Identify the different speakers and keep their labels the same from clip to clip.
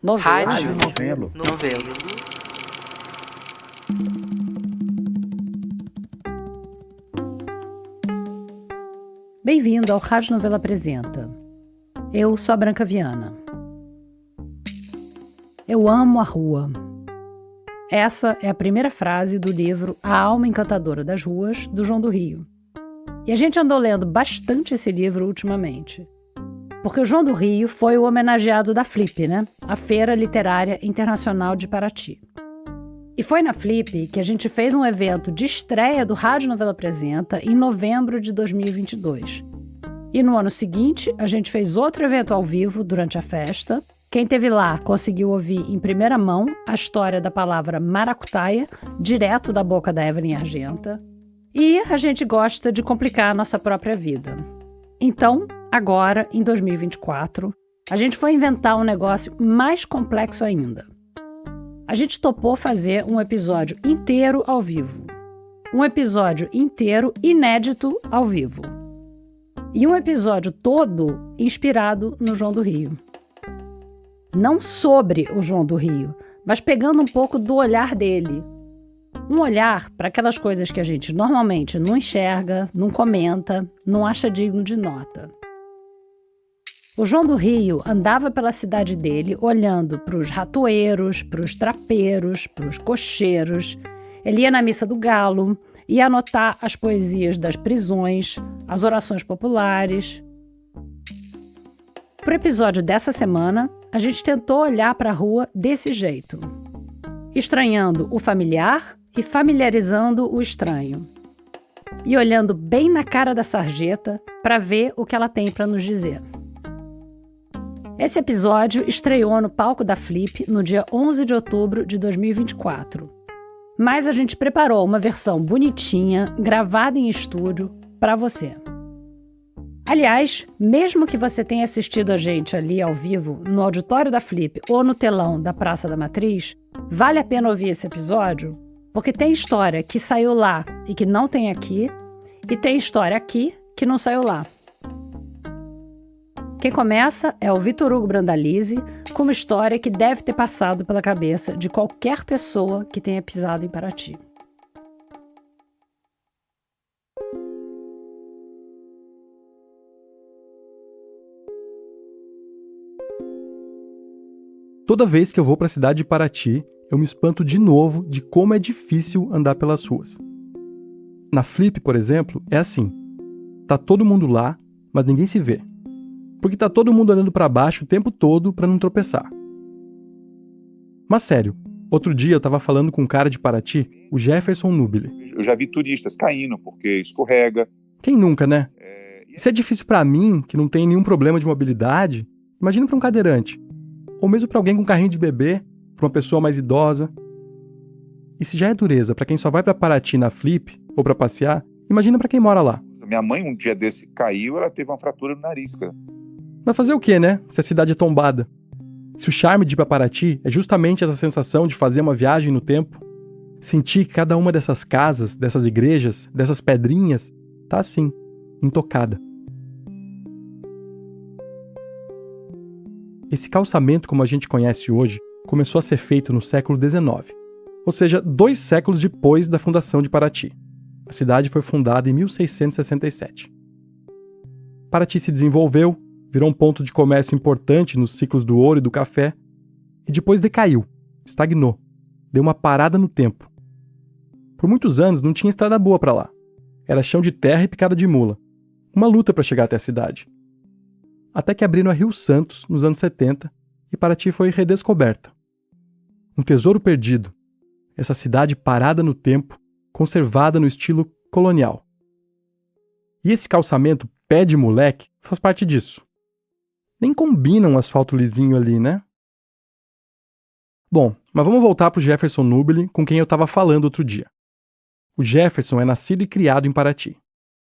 Speaker 1: Rádio
Speaker 2: Novelo.
Speaker 1: Novelo.
Speaker 3: Bem-vindo ao Rádio Novelo Apresenta. Eu sou a Branca Viana. Eu amo a rua. Essa é a primeira frase do livro A Alma Encantadora das Ruas, do João do Rio. E a gente andou lendo bastante esse livro ultimamente. Porque o João do Rio foi o homenageado da Flip, né? A Feira Literária Internacional de Paraty. E foi na Flip que a gente fez um evento de estreia do Rádio Novelo Apresenta em novembro de 2022. E no ano seguinte, a gente fez outro evento ao vivo durante a festa. Quem esteve lá conseguiu ouvir em primeira mão a história da palavra maracutaia, direto da boca da Evelyn Argenta. E a gente gosta de complicar a nossa própria vida. Então, agora, em 2024, a gente foi inventar um negócio mais complexo ainda. A gente topou fazer um episódio inteiro ao vivo. Um episódio inteiro inédito ao vivo. E um episódio todo inspirado no João do Rio. Não sobre o João do Rio, mas pegando um pouco do olhar dele. Um olhar para aquelas coisas que a gente normalmente não enxerga, não comenta, não acha digno de nota. O João do Rio andava pela cidade dele olhando para os ratoeiros, para os trapeiros, para os cocheiros. Ele ia na missa do galo, ia anotar as poesias das prisões, as orações populares. Para o episódio dessa semana, a gente tentou olhar para a rua desse jeito, estranhando o familiar e familiarizando o estranho, e olhando bem na cara da sarjeta para ver o que ela tem para nos dizer. Esse episódio estreou no palco da Flip no dia 11 de outubro de 2024. Mas a gente preparou uma versão bonitinha, gravada em estúdio, para você. Aliás, mesmo que você tenha assistido a gente ali ao vivo, no auditório da Flip ou no telão da Praça da Matriz, vale a pena ouvir esse episódio, porque tem história que saiu lá e que não tem aqui, e tem história aqui que não saiu lá. Quem começa é o Vitor Hugo Brandalize, com uma história que deve ter passado pela cabeça de qualquer pessoa que tenha pisado em Paraty.
Speaker 4: Toda vez que eu vou para a cidade de Paraty, eu me espanto de novo de como é difícil andar pelas ruas. Na Flip, por exemplo, é assim. Tá todo mundo lá, mas ninguém se vê. Porque tá todo mundo olhando para baixo o tempo todo para não tropeçar. Mas sério, outro dia eu tava falando com um cara de Paraty, o Jefferson Nubile.
Speaker 5: Eu já vi turistas caindo porque escorrega.
Speaker 4: Quem nunca, né? Se é difícil para mim, que não tem nenhum problema de mobilidade, imagina para um cadeirante. Ou mesmo para alguém com carrinho de bebê, para uma pessoa mais idosa. E se já é dureza para quem só vai para Paraty na Flip ou para passear, imagina para quem mora lá.
Speaker 5: Minha mãe um dia desse caiu, ela teve uma fratura no nariz, cara.
Speaker 4: Vai fazer o quê, né? Se a cidade é tombada. Se o charme de ir pra Paraty é justamente essa sensação de fazer uma viagem no tempo, sentir que cada uma dessas casas, dessas igrejas, dessas pedrinhas, tá assim, intocada. Esse calçamento, como a gente conhece hoje, começou a ser feito no século XIX, ou seja, 2 séculos depois da fundação de Paraty. A cidade foi fundada em 1667. Paraty se desenvolveu, virou um ponto de comércio importante nos ciclos do ouro e do café, e depois decaiu, estagnou, deu uma parada no tempo. Por muitos anos não tinha estrada boa para lá. Era chão de terra e picada de mula. Uma luta para chegar até a cidade. Até que abriram a Rio Santos, nos anos 70, e Paraty foi redescoberta. Um tesouro perdido. Essa cidade parada no tempo, conservada no estilo colonial. E esse calçamento pé de moleque faz parte disso. Nem combina um asfalto lisinho ali, né? Bom, mas vamos voltar para o Jefferson Nubile, com quem eu estava falando outro dia. O Jefferson é nascido e criado em Paraty.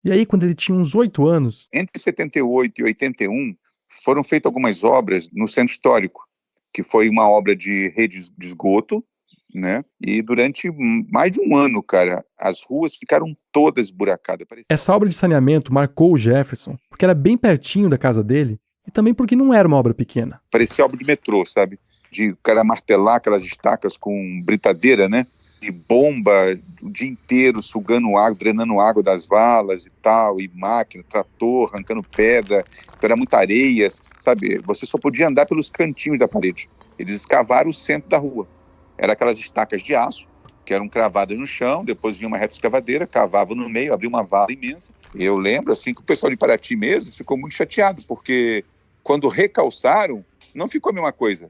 Speaker 4: E aí, quando ele tinha uns 8 anos...
Speaker 5: Entre 78 e 81, foram feitas algumas obras no centro histórico, que foi uma obra de rede de esgoto, né? E durante mais de um ano, cara, as ruas ficaram todas esburacadas.
Speaker 4: Essa obra de saneamento marcou o Jefferson, porque era bem pertinho da casa dele, e também porque não era uma obra pequena.
Speaker 5: Parecia obra de metrô, sabe? de o cara martelar aquelas estacas com britadeira, né? E bomba o dia inteiro, sugando água, drenando água das valas e tal, e máquina, trator, arrancando pedra, então era muita areia, sabe? Você só podia andar pelos cantinhos da parede. Eles escavaram o centro da rua. Era aquelas estacas de aço, que eram cravadas no chão, depois vinha uma reta escavadeira, cavava no meio, abria uma vala imensa. E eu lembro, assim, que o pessoal de Paraty mesmo ficou muito chateado, porque quando recalçaram, não ficou a mesma coisa.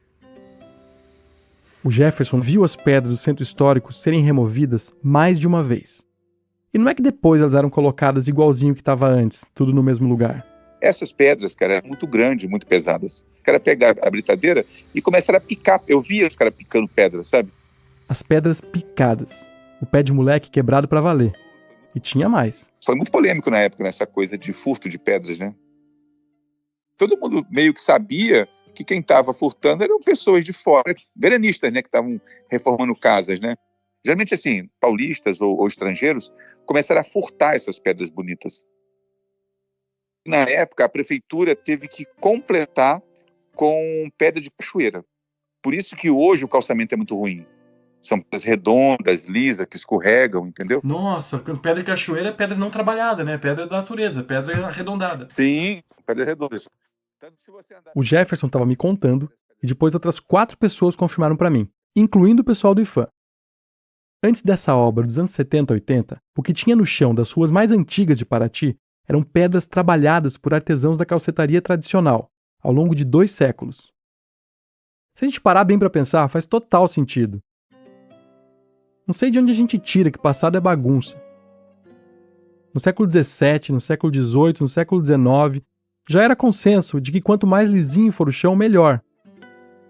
Speaker 4: O Jefferson viu as pedras do centro histórico serem removidas mais de uma vez. E não é que depois elas eram colocadas igualzinho que estava antes, tudo no mesmo lugar.
Speaker 5: Essas pedras, cara, eram muito grandes, muito pesadas. O cara pegava a britadeira e começaram a picar. Eu via os caras picando pedra, sabe?
Speaker 4: As pedras picadas. O pé de moleque quebrado pra valer. E tinha mais.
Speaker 5: Foi muito polêmico na época, nessa coisa de furto de pedras, né? Todo mundo meio que sabia que quem estava furtando eram pessoas de fora, veranistas, né, que estavam reformando casas, né? Geralmente, assim, paulistas ou estrangeiros começaram a furtar essas pedras bonitas. Na época, a prefeitura teve que completar com pedra de cachoeira. Por isso que hoje o calçamento é muito ruim. São pedras redondas, lisas, que escorregam, entendeu?
Speaker 4: Nossa, pedra de cachoeira é pedra não trabalhada, né? Pedra da natureza, pedra arredondada.
Speaker 5: Sim, pedras redondas.
Speaker 4: O Jefferson estava me contando e depois outras 4 pessoas confirmaram para mim, incluindo o pessoal do IFAM. Antes dessa obra dos anos 70 e 80, o que tinha no chão das ruas mais antigas de Paraty eram pedras trabalhadas por artesãos da calcetaria tradicional, ao longo de 2 séculos. Se a gente parar bem para pensar, faz total sentido. Não sei de onde a gente tira que passado é bagunça. No século XVII, no século XVIII, no século XIX, já era consenso de que quanto mais lisinho for o chão, melhor.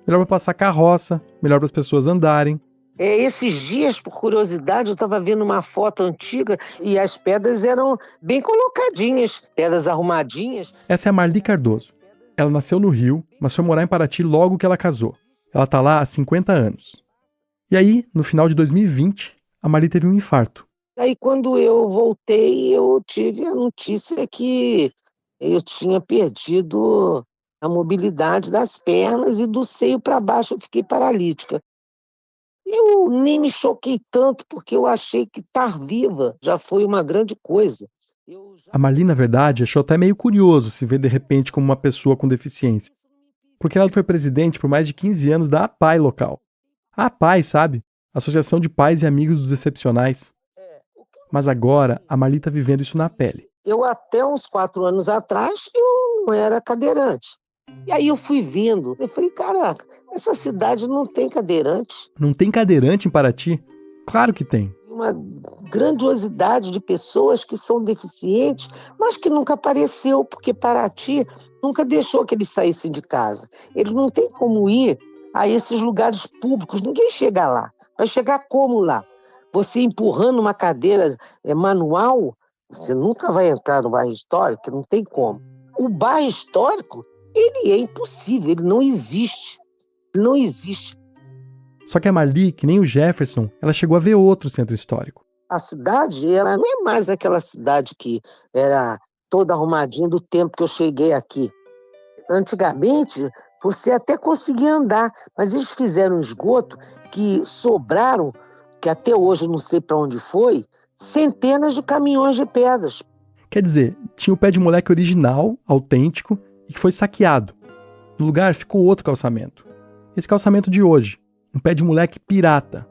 Speaker 4: Melhor para passar carroça, melhor para as pessoas andarem.
Speaker 1: Esses dias, por curiosidade, eu estava vendo uma foto antiga e as pedras eram bem colocadinhas, pedras arrumadinhas.
Speaker 4: Essa é a Marli Cardoso. Ela nasceu no Rio, mas foi morar em Paraty logo que ela casou. Ela está lá há 50 anos. E aí, no final de 2020, a Marli teve um infarto.
Speaker 1: Aí, quando eu voltei, eu tive a notícia que eu tinha perdido a mobilidade das pernas e do seio para baixo eu fiquei paralítica. Eu nem me choquei tanto, porque eu achei que estar viva já foi uma grande coisa.
Speaker 4: A Marli, na verdade, achou até meio curioso se ver de repente como uma pessoa com deficiência. Porque ela foi presidente por mais de 15 anos da APAI local. A APAI, sabe? Associação de Pais e Amigos dos Excepcionais. Mas agora, a Marli está vivendo isso na pele.
Speaker 1: Eu, até uns 4 anos atrás, eu não era cadeirante. E aí eu fui vendo, eu falei, caraca, essa cidade não tem cadeirante.
Speaker 4: Não tem cadeirante em Paraty? Claro que tem.
Speaker 1: Uma grandiosidade de pessoas que são deficientes, mas que nunca apareceu, porque Paraty nunca deixou que eles saíssem de casa. Eles não têm como ir a esses lugares públicos, ninguém chega lá. Vai chegar como lá? Você empurrando uma cadeira manual, você nunca vai entrar no bairro histórico, não tem como. O bairro histórico, ele é impossível, ele não existe. Ele não existe.
Speaker 4: Só que a Marli, que nem o Jefferson, ela chegou a ver outro centro histórico.
Speaker 1: A cidade, ela não é mais aquela cidade que era toda arrumadinha do tempo que eu cheguei aqui. Antigamente, você até conseguia andar, mas eles fizeram um esgoto que sobraram, que até hoje eu não sei para onde foi, centenas de caminhões de pedras.
Speaker 4: Quer dizer, tinha o pé de moleque original, autêntico, e que foi saqueado. No lugar ficou outro calçamento. Esse calçamento de hoje, um pé de moleque pirata,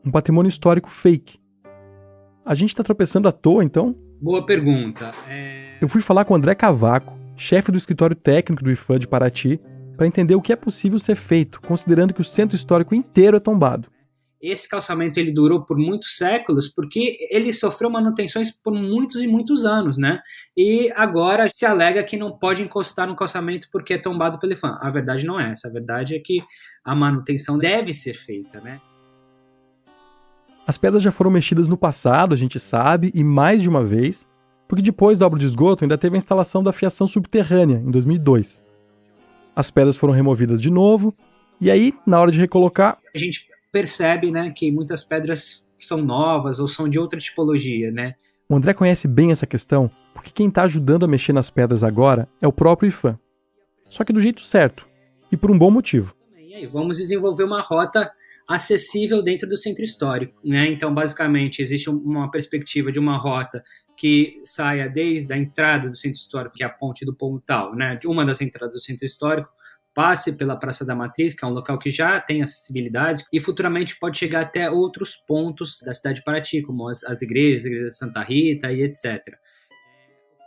Speaker 4: um patrimônio histórico fake. A gente tá tropeçando à toa, então?
Speaker 2: Boa pergunta.
Speaker 4: Eu fui falar com o André Cavaco, chefe do escritório técnico do IFAM de Paraty, para entender o que é possível ser feito, considerando que o centro histórico inteiro é tombado.
Speaker 2: Esse calçamento ele durou por muitos séculos porque ele sofreu manutenções por muitos e muitos anos, né? E agora se alega que não pode encostar no calçamento porque é tombado pelo IFAM. A verdade não é essa. A verdade é que a manutenção deve ser feita, né?
Speaker 4: As pedras já foram mexidas no passado, a gente sabe, e mais de uma vez, porque depois da obra de esgoto ainda teve a instalação da fiação subterrânea, em 2002. As pedras foram removidas de novo, e aí, na hora de recolocar...
Speaker 2: A gente percebe, né, que muitas pedras são novas ou são de outra tipologia, né?
Speaker 4: O André conhece bem essa questão, porque quem está ajudando a mexer nas pedras agora é o próprio IFAM. Só que do jeito certo, e por um bom motivo.
Speaker 2: E aí, vamos desenvolver uma rota acessível dentro do centro histórico, né? Então, basicamente, existe uma perspectiva de uma rota que saia desde a entrada do centro histórico, que é a Ponte do Pontal, né? De uma das entradas do centro histórico, passe pela Praça da Matriz, que é um local que já tem acessibilidade, e futuramente pode chegar até outros pontos da cidade de Paraty, como as igrejas, a igreja de Santa Rita e etc.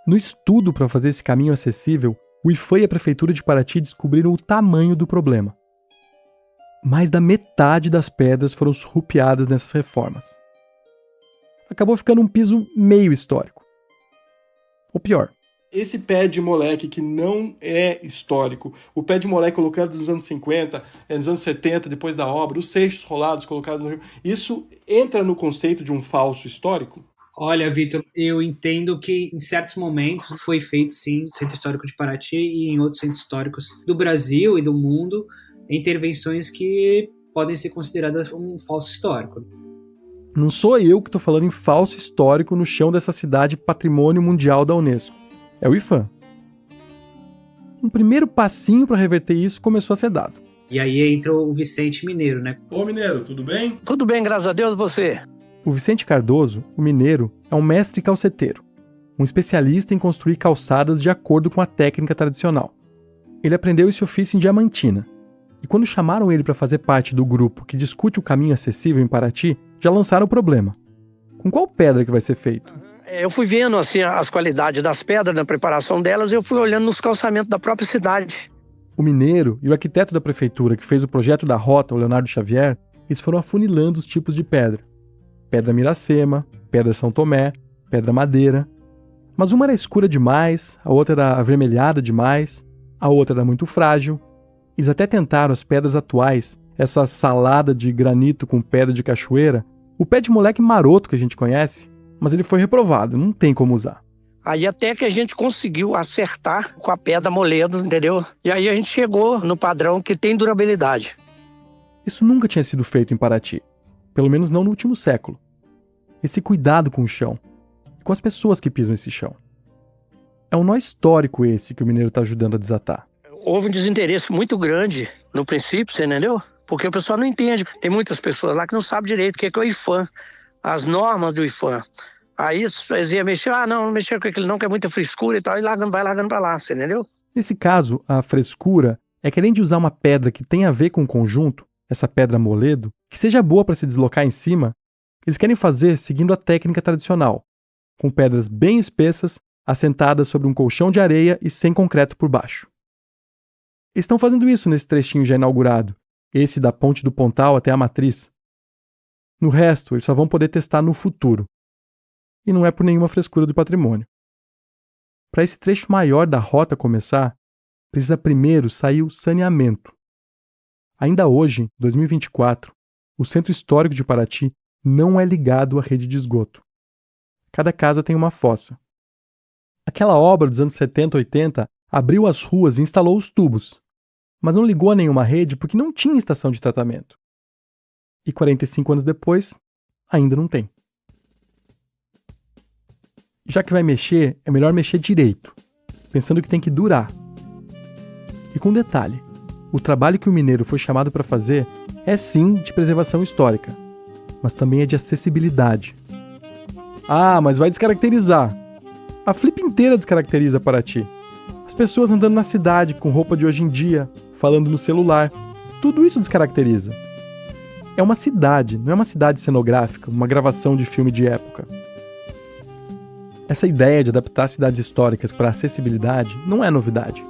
Speaker 4: No estudo para fazer esse caminho acessível, o IPHAN e a Prefeitura de Paraty descobriram o tamanho do problema. Mais da metade das pedras foram surrupiadas nessas reformas. Acabou ficando um piso meio histórico. Ou pior,
Speaker 6: esse pé de moleque que não é histórico, o pé de moleque colocado nos anos 50, nos anos 70, depois da obra, os seixos rolados colocados no rio, isso entra no conceito de um falso histórico?
Speaker 2: Olha, Vitor, eu entendo que em certos momentos foi feito, sim, no Centro Histórico de Paraty e em outros centros históricos do Brasil e do mundo, intervenções que podem ser consideradas um falso histórico.
Speaker 4: Não sou eu que estou falando em falso histórico no chão dessa cidade Patrimônio Mundial da Unesco. É o IPHAN. Um primeiro passinho para reverter isso começou a ser dado.
Speaker 2: E aí entra o Vicente Mineiro, né?
Speaker 6: Ô Mineiro, tudo bem?
Speaker 7: Tudo bem, graças a Deus, você?
Speaker 4: O Vicente Cardoso, o mineiro, é um mestre calceteiro, um especialista em construir calçadas de acordo com a técnica tradicional. Ele aprendeu esse ofício em Diamantina. E quando chamaram ele para fazer parte do grupo que discute o caminho acessível em Paraty, já lançaram o problema. Com qual pedra que vai ser feito?
Speaker 7: Eu fui vendo assim, as qualidades das pedras, na preparação delas, e eu fui olhando nos calçamentos da própria cidade.
Speaker 4: O mineiro e o arquiteto da prefeitura que fez o projeto da rota, o Leonardo Xavier, eles foram afunilando os tipos de pedra. Pedra Miracema, Pedra São Tomé, Pedra Madeira. Mas uma era escura demais, a outra era avermelhada demais, a outra era muito frágil. Eles até tentaram as pedras atuais, essa salada de granito com pedra de cachoeira, o pé de moleque maroto que a gente conhece, mas ele foi reprovado, não tem como usar.
Speaker 7: Aí até que a gente conseguiu acertar com a pedra moledo, entendeu? E aí a gente chegou no padrão que tem durabilidade.
Speaker 4: Isso nunca tinha sido feito em Paraty, pelo menos não no último século. Esse cuidado com o chão, e com as pessoas que pisam esse chão. É um nó histórico esse que o mineiro está ajudando a desatar.
Speaker 7: Houve um desinteresse muito grande no princípio, você entendeu? Porque o pessoal não entende. Tem muitas pessoas lá que não sabem direito o que é o IPHAN, as normas do IPHAN. Aí eles iam mexer, não mexer com aquilo não, que é muita frescura e tal, e vai largando pra lá, você entendeu?
Speaker 4: Nesse caso, a frescura é que além de usar uma pedra que tem a ver com o conjunto, essa pedra moledo, que seja boa para se deslocar em cima, eles querem fazer seguindo a técnica tradicional, com pedras bem espessas, assentadas sobre um colchão de areia e sem concreto por baixo. Eles estão fazendo isso nesse trechinho já inaugurado, esse da Ponte do Pontal até a Matriz. No resto, eles só vão poder testar no futuro. E não é por nenhuma frescura do patrimônio. Para esse trecho maior da rota começar, precisa primeiro sair o saneamento. Ainda hoje, 2024, o Centro Histórico de Paraty não é ligado à rede de esgoto. Cada casa tem uma fossa. Aquela obra dos anos 70, 80 abriu as ruas e instalou os tubos, mas não ligou a nenhuma rede porque não tinha estação de tratamento. E 45 anos depois, ainda não tem. Já que vai mexer, é melhor mexer direito, pensando que tem que durar. E com detalhe, o trabalho que o mineiro foi chamado para fazer é sim de preservação histórica, mas também é de acessibilidade. Ah, mas vai descaracterizar. A Flip inteira descaracteriza Paraty. As pessoas andando na cidade com roupa de hoje em dia, falando no celular, tudo isso descaracteriza. É uma cidade, não é uma cidade cenográfica, uma gravação de filme de época. Essa ideia de adaptar cidades históricas para acessibilidade não é novidade.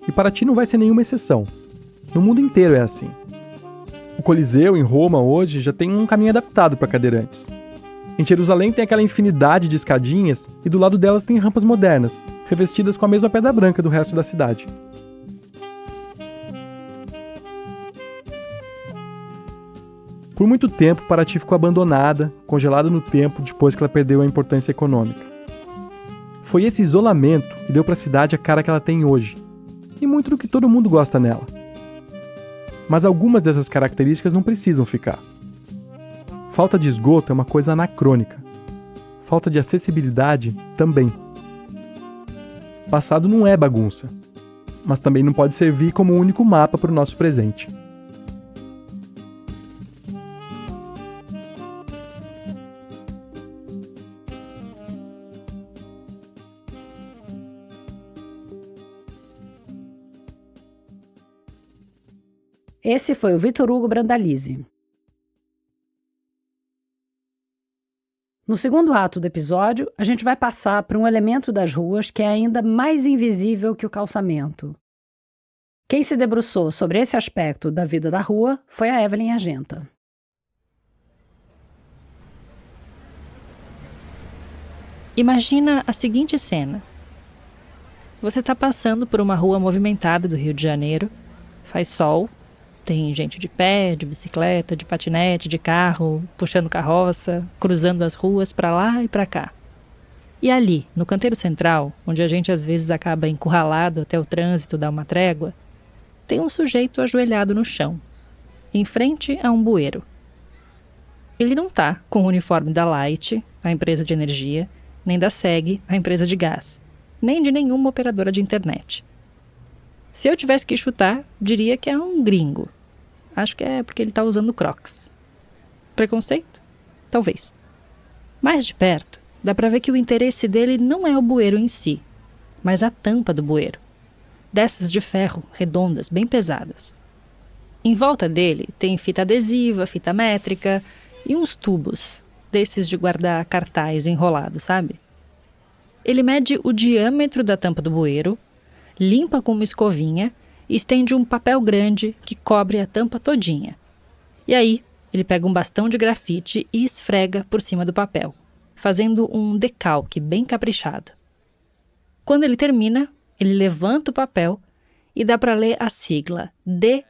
Speaker 4: E Paraty não vai ser nenhuma exceção. No mundo inteiro é assim. O Coliseu, em Roma, hoje, já tem um caminho adaptado para cadeirantes. Em Jerusalém tem aquela infinidade de escadinhas e do lado delas tem rampas modernas, revestidas com a mesma pedra branca do resto da cidade. Por muito tempo, Paraty ficou abandonada, congelada no tempo depois que ela perdeu a importância econômica. Foi esse isolamento que deu para a cidade a cara que ela tem hoje, e muito do que todo mundo gosta nela. Mas algumas dessas características não precisam ficar. Falta de esgoto é uma coisa anacrônica. Falta de acessibilidade também. Passado não é bagunça, mas também não pode servir como único mapa para o nosso presente.
Speaker 3: Esse foi o Vitor Hugo Brandalize. No segundo ato do episódio, a gente vai passar para um elemento das ruas que é ainda mais invisível que o calçamento. Quem se debruçou sobre esse aspecto da vida da rua foi a Evelyn Argenta.
Speaker 8: Imagina a seguinte cena. Você está passando por uma rua movimentada do Rio de Janeiro, faz sol, tem gente de pé, de bicicleta, de patinete, de carro, puxando carroça, cruzando as ruas para lá e para cá. E ali, no canteiro central, onde a gente às vezes acaba encurralado até o trânsito dar uma trégua, tem um sujeito ajoelhado no chão, em frente a um bueiro. Ele não está com o uniforme da Light, a empresa de energia, nem da SEG, a empresa de gás, nem de nenhuma operadora de internet. Se eu tivesse que chutar, diria que é um gringo. Acho que é porque ele está usando Crocs. Preconceito? Talvez. Mais de perto, dá para ver que o interesse dele não é o bueiro em si, mas a tampa do bueiro. Dessas de ferro, redondas, bem pesadas. Em volta dele tem fita adesiva, fita métrica e uns tubos, desses de guardar cartaz enrolado, sabe? Ele mede o diâmetro da tampa do bueiro, limpa com uma escovinha e estende um papel grande que cobre a tampa todinha. E aí, ele pega um bastão de grafite e esfrega por cima do papel, fazendo um decalque bem caprichado. Quando ele termina, ele levanta o papel e dá para ler a sigla DAE.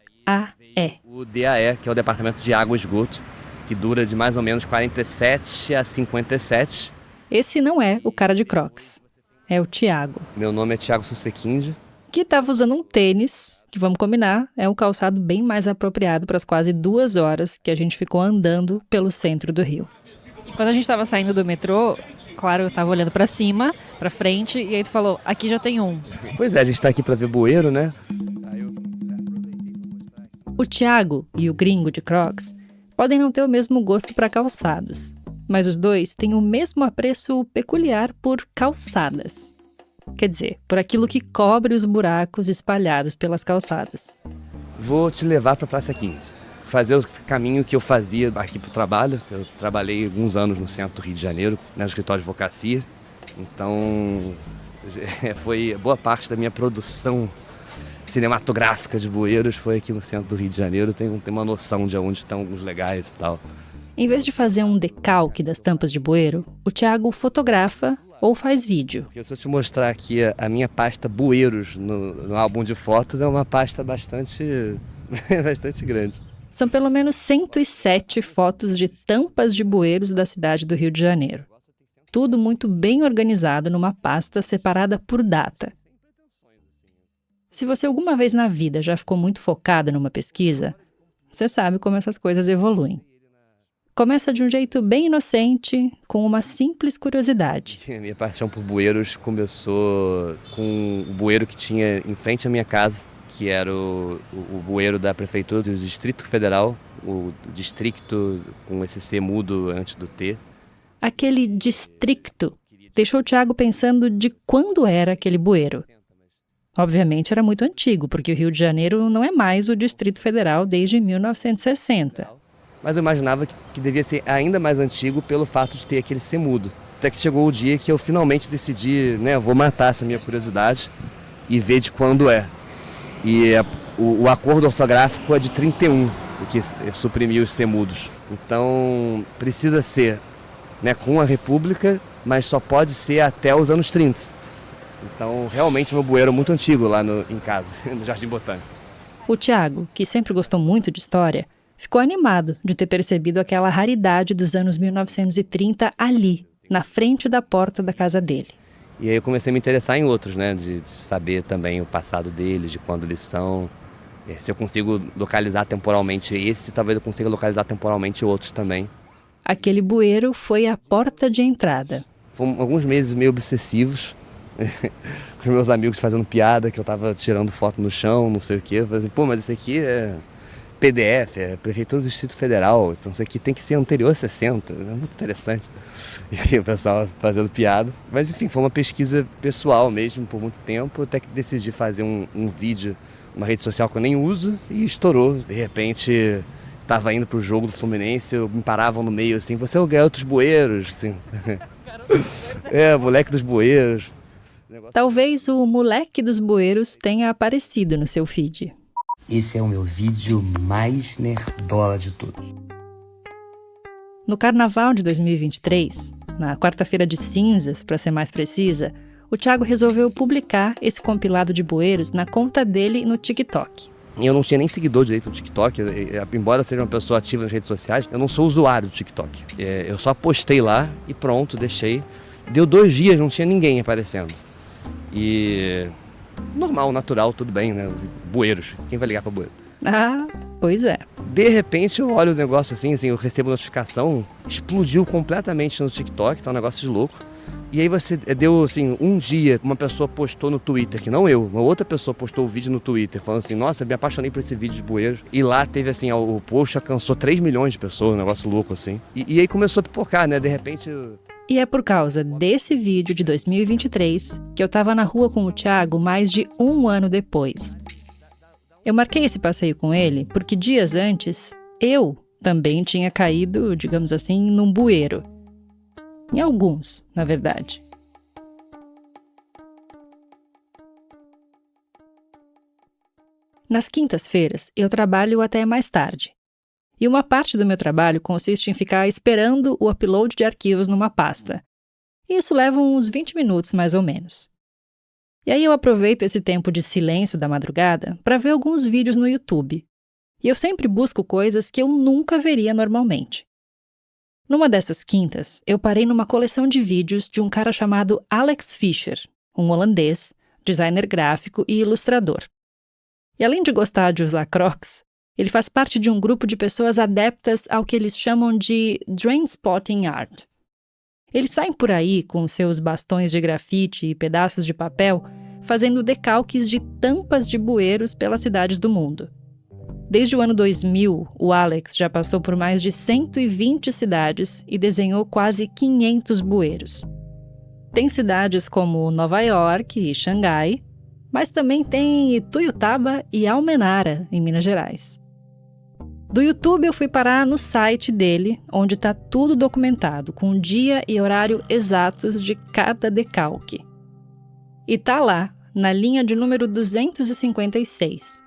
Speaker 9: O DAE, que é o Departamento de Água e Esgoto, que dura de mais ou menos 47 a 57.
Speaker 8: Esse não é o cara de Crocs, é o Thiago.
Speaker 9: Meu nome é Thiago Susequinde.
Speaker 8: Que estava usando um tênis, que vamos combinar, é um calçado bem mais apropriado para as quase 2 horas que a gente ficou andando pelo centro do Rio. E quando a gente estava saindo do metrô, claro, eu estava olhando para cima, para frente, e aí tu falou, aqui já tem um.
Speaker 9: Pois é, a gente está aqui para ver bueiro, né?
Speaker 8: O Thiago e o gringo de Crocs podem não ter o mesmo gosto para calçados, mas os dois têm o mesmo apreço peculiar por calçadas. Quer dizer, por aquilo que cobre os buracos espalhados pelas calçadas.
Speaker 9: Vou te levar para a Praça 15. Fazer o caminho que eu fazia aqui para o trabalho. Eu trabalhei alguns anos no centro do Rio de Janeiro, no escritório de advocacia. Então, foi boa parte da minha produção cinematográfica de bueiros foi aqui no centro do Rio de Janeiro. Tenho uma noção de onde estão alguns legais e tal.
Speaker 8: Em vez de fazer um decalque das tampas de bueiro, o Thiago fotografa ou faz vídeo.
Speaker 9: Se eu te mostrar aqui a minha pasta bueiros no álbum de fotos, é uma pasta bastante grande.
Speaker 8: São pelo menos 107 fotos de tampas de bueiros da cidade do Rio de Janeiro. Tudo muito bem organizado numa pasta separada por data. Se você alguma vez na vida já ficou muito focado numa pesquisa, você sabe como essas coisas evoluem. Começa de um jeito bem inocente, com uma simples curiosidade.
Speaker 9: A minha paixão por bueiros começou com o bueiro que tinha em frente à minha casa, que era o bueiro da Prefeitura do Distrito Federal, o distrito com esse C mudo antes do T.
Speaker 8: Aquele distrito deixou o Thiago pensando de quando era aquele bueiro. Obviamente era muito antigo, porque o Rio de Janeiro não é mais o Distrito Federal desde 1960.
Speaker 9: Mas eu imaginava que devia ser ainda mais antigo pelo fato de ter aquele C mudo. Até que chegou o dia que eu finalmente decidi, vou matar essa minha curiosidade e ver de quando é. E o acordo ortográfico é de 31, o que suprimiu os C mudos. Então precisa ser com a República, mas só pode ser até os anos 30. Então realmente meu bueiro é muito antigo lá em casa, no Jardim Botânico.
Speaker 8: O Thiago, que sempre gostou muito de história, ficou animado de ter percebido aquela raridade dos anos 1930 ali, na frente da porta da casa dele.
Speaker 9: E aí eu comecei a me interessar em outros, de saber também o passado deles, de quando eles são. Se eu consigo localizar temporalmente esse, talvez eu consiga localizar temporalmente outros também.
Speaker 8: Aquele bueiro foi a porta de entrada.
Speaker 9: Foram alguns meses meio obsessivos, com os meus amigos fazendo piada, que eu tava tirando foto no chão, não sei o quê. Eu falei assim, mas isso aqui é PDF, é Prefeitura do Distrito Federal, então isso aqui tem que ser anterior a 60, é muito interessante. E o pessoal fazendo piada. Mas enfim, foi uma pesquisa pessoal mesmo por muito tempo, até que decidi fazer um vídeo, uma rede social que eu nem uso, e estourou. De repente, tava indo pro jogo do Fluminense, me paravam no meio assim, você é o garoto dos bueiros, assim. Moleque dos bueiros.
Speaker 8: Talvez o moleque dos bueiros tenha aparecido no seu feed.
Speaker 10: Esse é o meu vídeo mais nerdola de todos.
Speaker 8: No Carnaval de 2023, na quarta-feira de cinzas, para ser mais precisa, o Thiago resolveu publicar esse compilado de bueiros na conta dele no TikTok.
Speaker 9: Eu não tinha nem seguidor direito no TikTok, embora seja uma pessoa ativa nas redes sociais, eu não sou usuário do TikTok. Eu só postei lá e pronto, deixei. Deu 2 dias, não tinha ninguém aparecendo. E normal, natural, tudo bem, né? Bueiros, quem vai ligar pra bueiro?
Speaker 8: Ah, pois é.
Speaker 9: De repente eu olho o negócio assim, eu recebo notificação, explodiu completamente no TikTok, tá um negócio de louco. E aí você deu assim, um dia, uma pessoa postou no Twitter, que não eu, uma outra pessoa postou o vídeo no Twitter, falando assim, nossa, me apaixonei por esse vídeo de bueiros. E lá teve assim, o post alcançou 3 milhões de pessoas, um negócio louco assim. E aí começou a pipocar, né, de repente...
Speaker 8: E é por causa desse vídeo de 2023 que eu tava na rua com o Thiago mais de 1 ano depois. Eu marquei esse passeio com ele porque dias antes, eu também tinha caído, digamos assim, num bueiro. Em alguns, na verdade. Nas quintas-feiras, eu trabalho até mais tarde. E uma parte do meu trabalho consiste em ficar esperando o upload de arquivos numa pasta. E isso leva uns 20 minutos, mais ou menos. E aí eu aproveito esse tempo de silêncio da madrugada para ver alguns vídeos no YouTube. E eu sempre busco coisas que eu nunca veria normalmente. Numa dessas quintas, eu parei numa coleção de vídeos de um cara chamado Alex Fischer, um holandês, designer gráfico e ilustrador. E além de gostar de usar Crocs, ele faz parte de um grupo de pessoas adeptas ao que eles chamam de Train Spotting Art. Eles saem por aí com seus bastões de grafite e pedaços de papel, fazendo decalques de tampas de bueiros pelas cidades do mundo. Desde o ano 2000, o Alex já passou por mais de 120 cidades e desenhou quase 500 bueiros. Tem cidades como Nova York e Xangai, mas também tem Ituiutaba e Almenara, em Minas Gerais. Do YouTube eu fui parar no site dele, onde está tudo documentado, com o dia e horário exatos de cada decalque. E tá lá, na linha de número 256.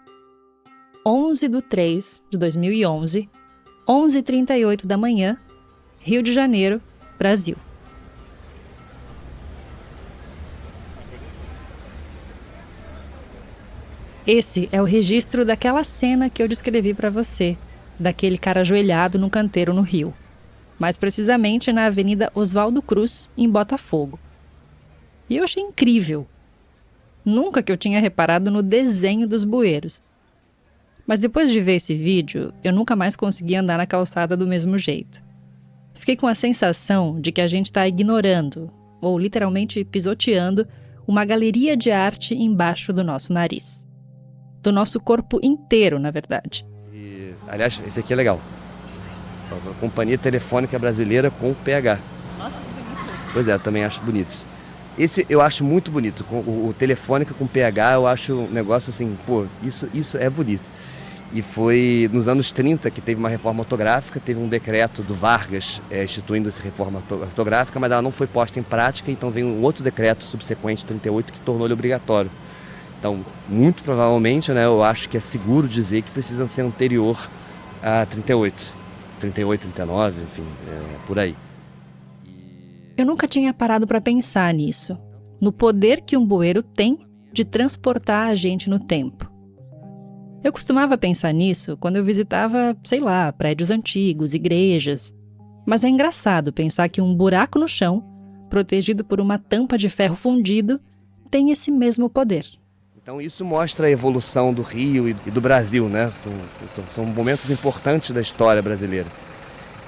Speaker 8: 11/3/2011, 11h38 da manhã, Rio de Janeiro, Brasil. Esse é o registro daquela cena que eu descrevi para você, daquele cara ajoelhado num canteiro no Rio. Mais precisamente na Avenida Oswaldo Cruz, em Botafogo. E eu achei incrível. Nunca que eu tinha reparado no desenho dos bueiros. Mas depois de ver esse vídeo, eu nunca mais consegui andar na calçada do mesmo jeito. Fiquei com a sensação de que a gente está ignorando, ou literalmente pisoteando, uma galeria de arte embaixo do nosso nariz. Do nosso corpo inteiro, na verdade.
Speaker 9: E, aliás, esse aqui é legal. A Companhia Telefônica Brasileira com PH.
Speaker 8: Nossa, que bonito.
Speaker 9: Pois é, eu também acho bonito. Esse eu acho muito bonito. O Telefônica com PH eu acho um negócio assim, pô, isso é bonito. E foi nos anos 30 que teve uma reforma ortográfica, teve um decreto do Vargas instituindo essa reforma ortográfica, mas ela não foi posta em prática, então veio um outro decreto subsequente, 38, que tornou ele obrigatório. Então, muito provavelmente, né, eu acho que é seguro dizer que precisa ser anterior a 38, 39, enfim, por aí.
Speaker 8: Eu nunca tinha parado para pensar nisso, no poder que um bueiro tem de transportar a gente no tempo. Eu costumava pensar nisso quando eu visitava, sei lá, prédios antigos, igrejas. Mas é engraçado pensar que um buraco no chão, protegido por uma tampa de ferro fundido, tem esse mesmo poder.
Speaker 9: Então isso mostra a evolução do Rio e do Brasil, né? São momentos importantes da história brasileira.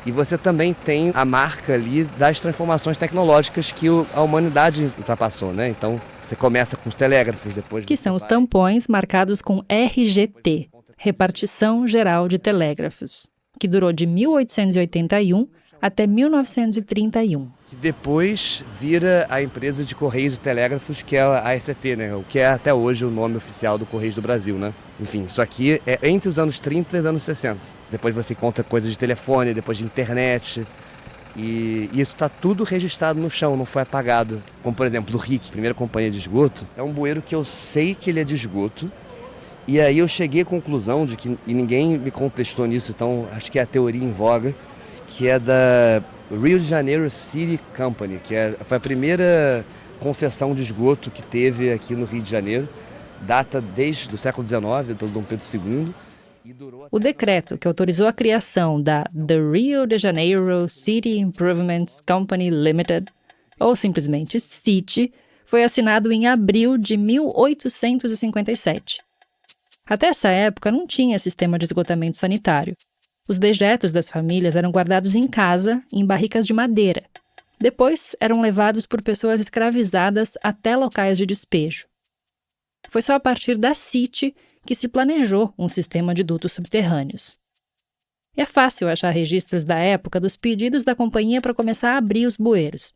Speaker 9: E você também tem a marca ali das transformações tecnológicas que a humanidade ultrapassou, né? Então você começa com os telégrafos, depois...
Speaker 8: Que são os tampões marcados com RGT, Repartição Geral de Telégrafos, que durou de 1881 até 1931.
Speaker 9: Que depois vira a empresa de Correios e Telégrafos, que é a AST, né? O que é até hoje o nome oficial do Correios do Brasil, né? Enfim, isso aqui é entre os anos 30 e os anos 60. Depois você encontra coisas de telefone, depois de internet. E isso está tudo registrado no chão, não foi apagado. Como, por exemplo, do RIC, primeira companhia de esgoto. É um bueiro que eu sei que ele é de esgoto. E aí eu cheguei à conclusão de que, e ninguém me contestou nisso, então acho que é a teoria em voga, que é da Rio de Janeiro City Company, que foi a primeira concessão de esgoto que teve aqui no Rio de Janeiro, data desde o século XIX, do Dom Pedro II.
Speaker 8: O decreto que autorizou a criação da The Rio de Janeiro City Improvements Company Limited, ou simplesmente CIT, foi assinado em abril de 1857. Até essa época não tinha sistema de esgotamento sanitário. Os dejetos das famílias eram guardados em casa, em barricas de madeira. Depois, eram levados por pessoas escravizadas até locais de despejo. Foi só a partir da CIT que se planejou um sistema de dutos subterrâneos. E é fácil achar registros da época dos pedidos da companhia para começar a abrir os bueiros.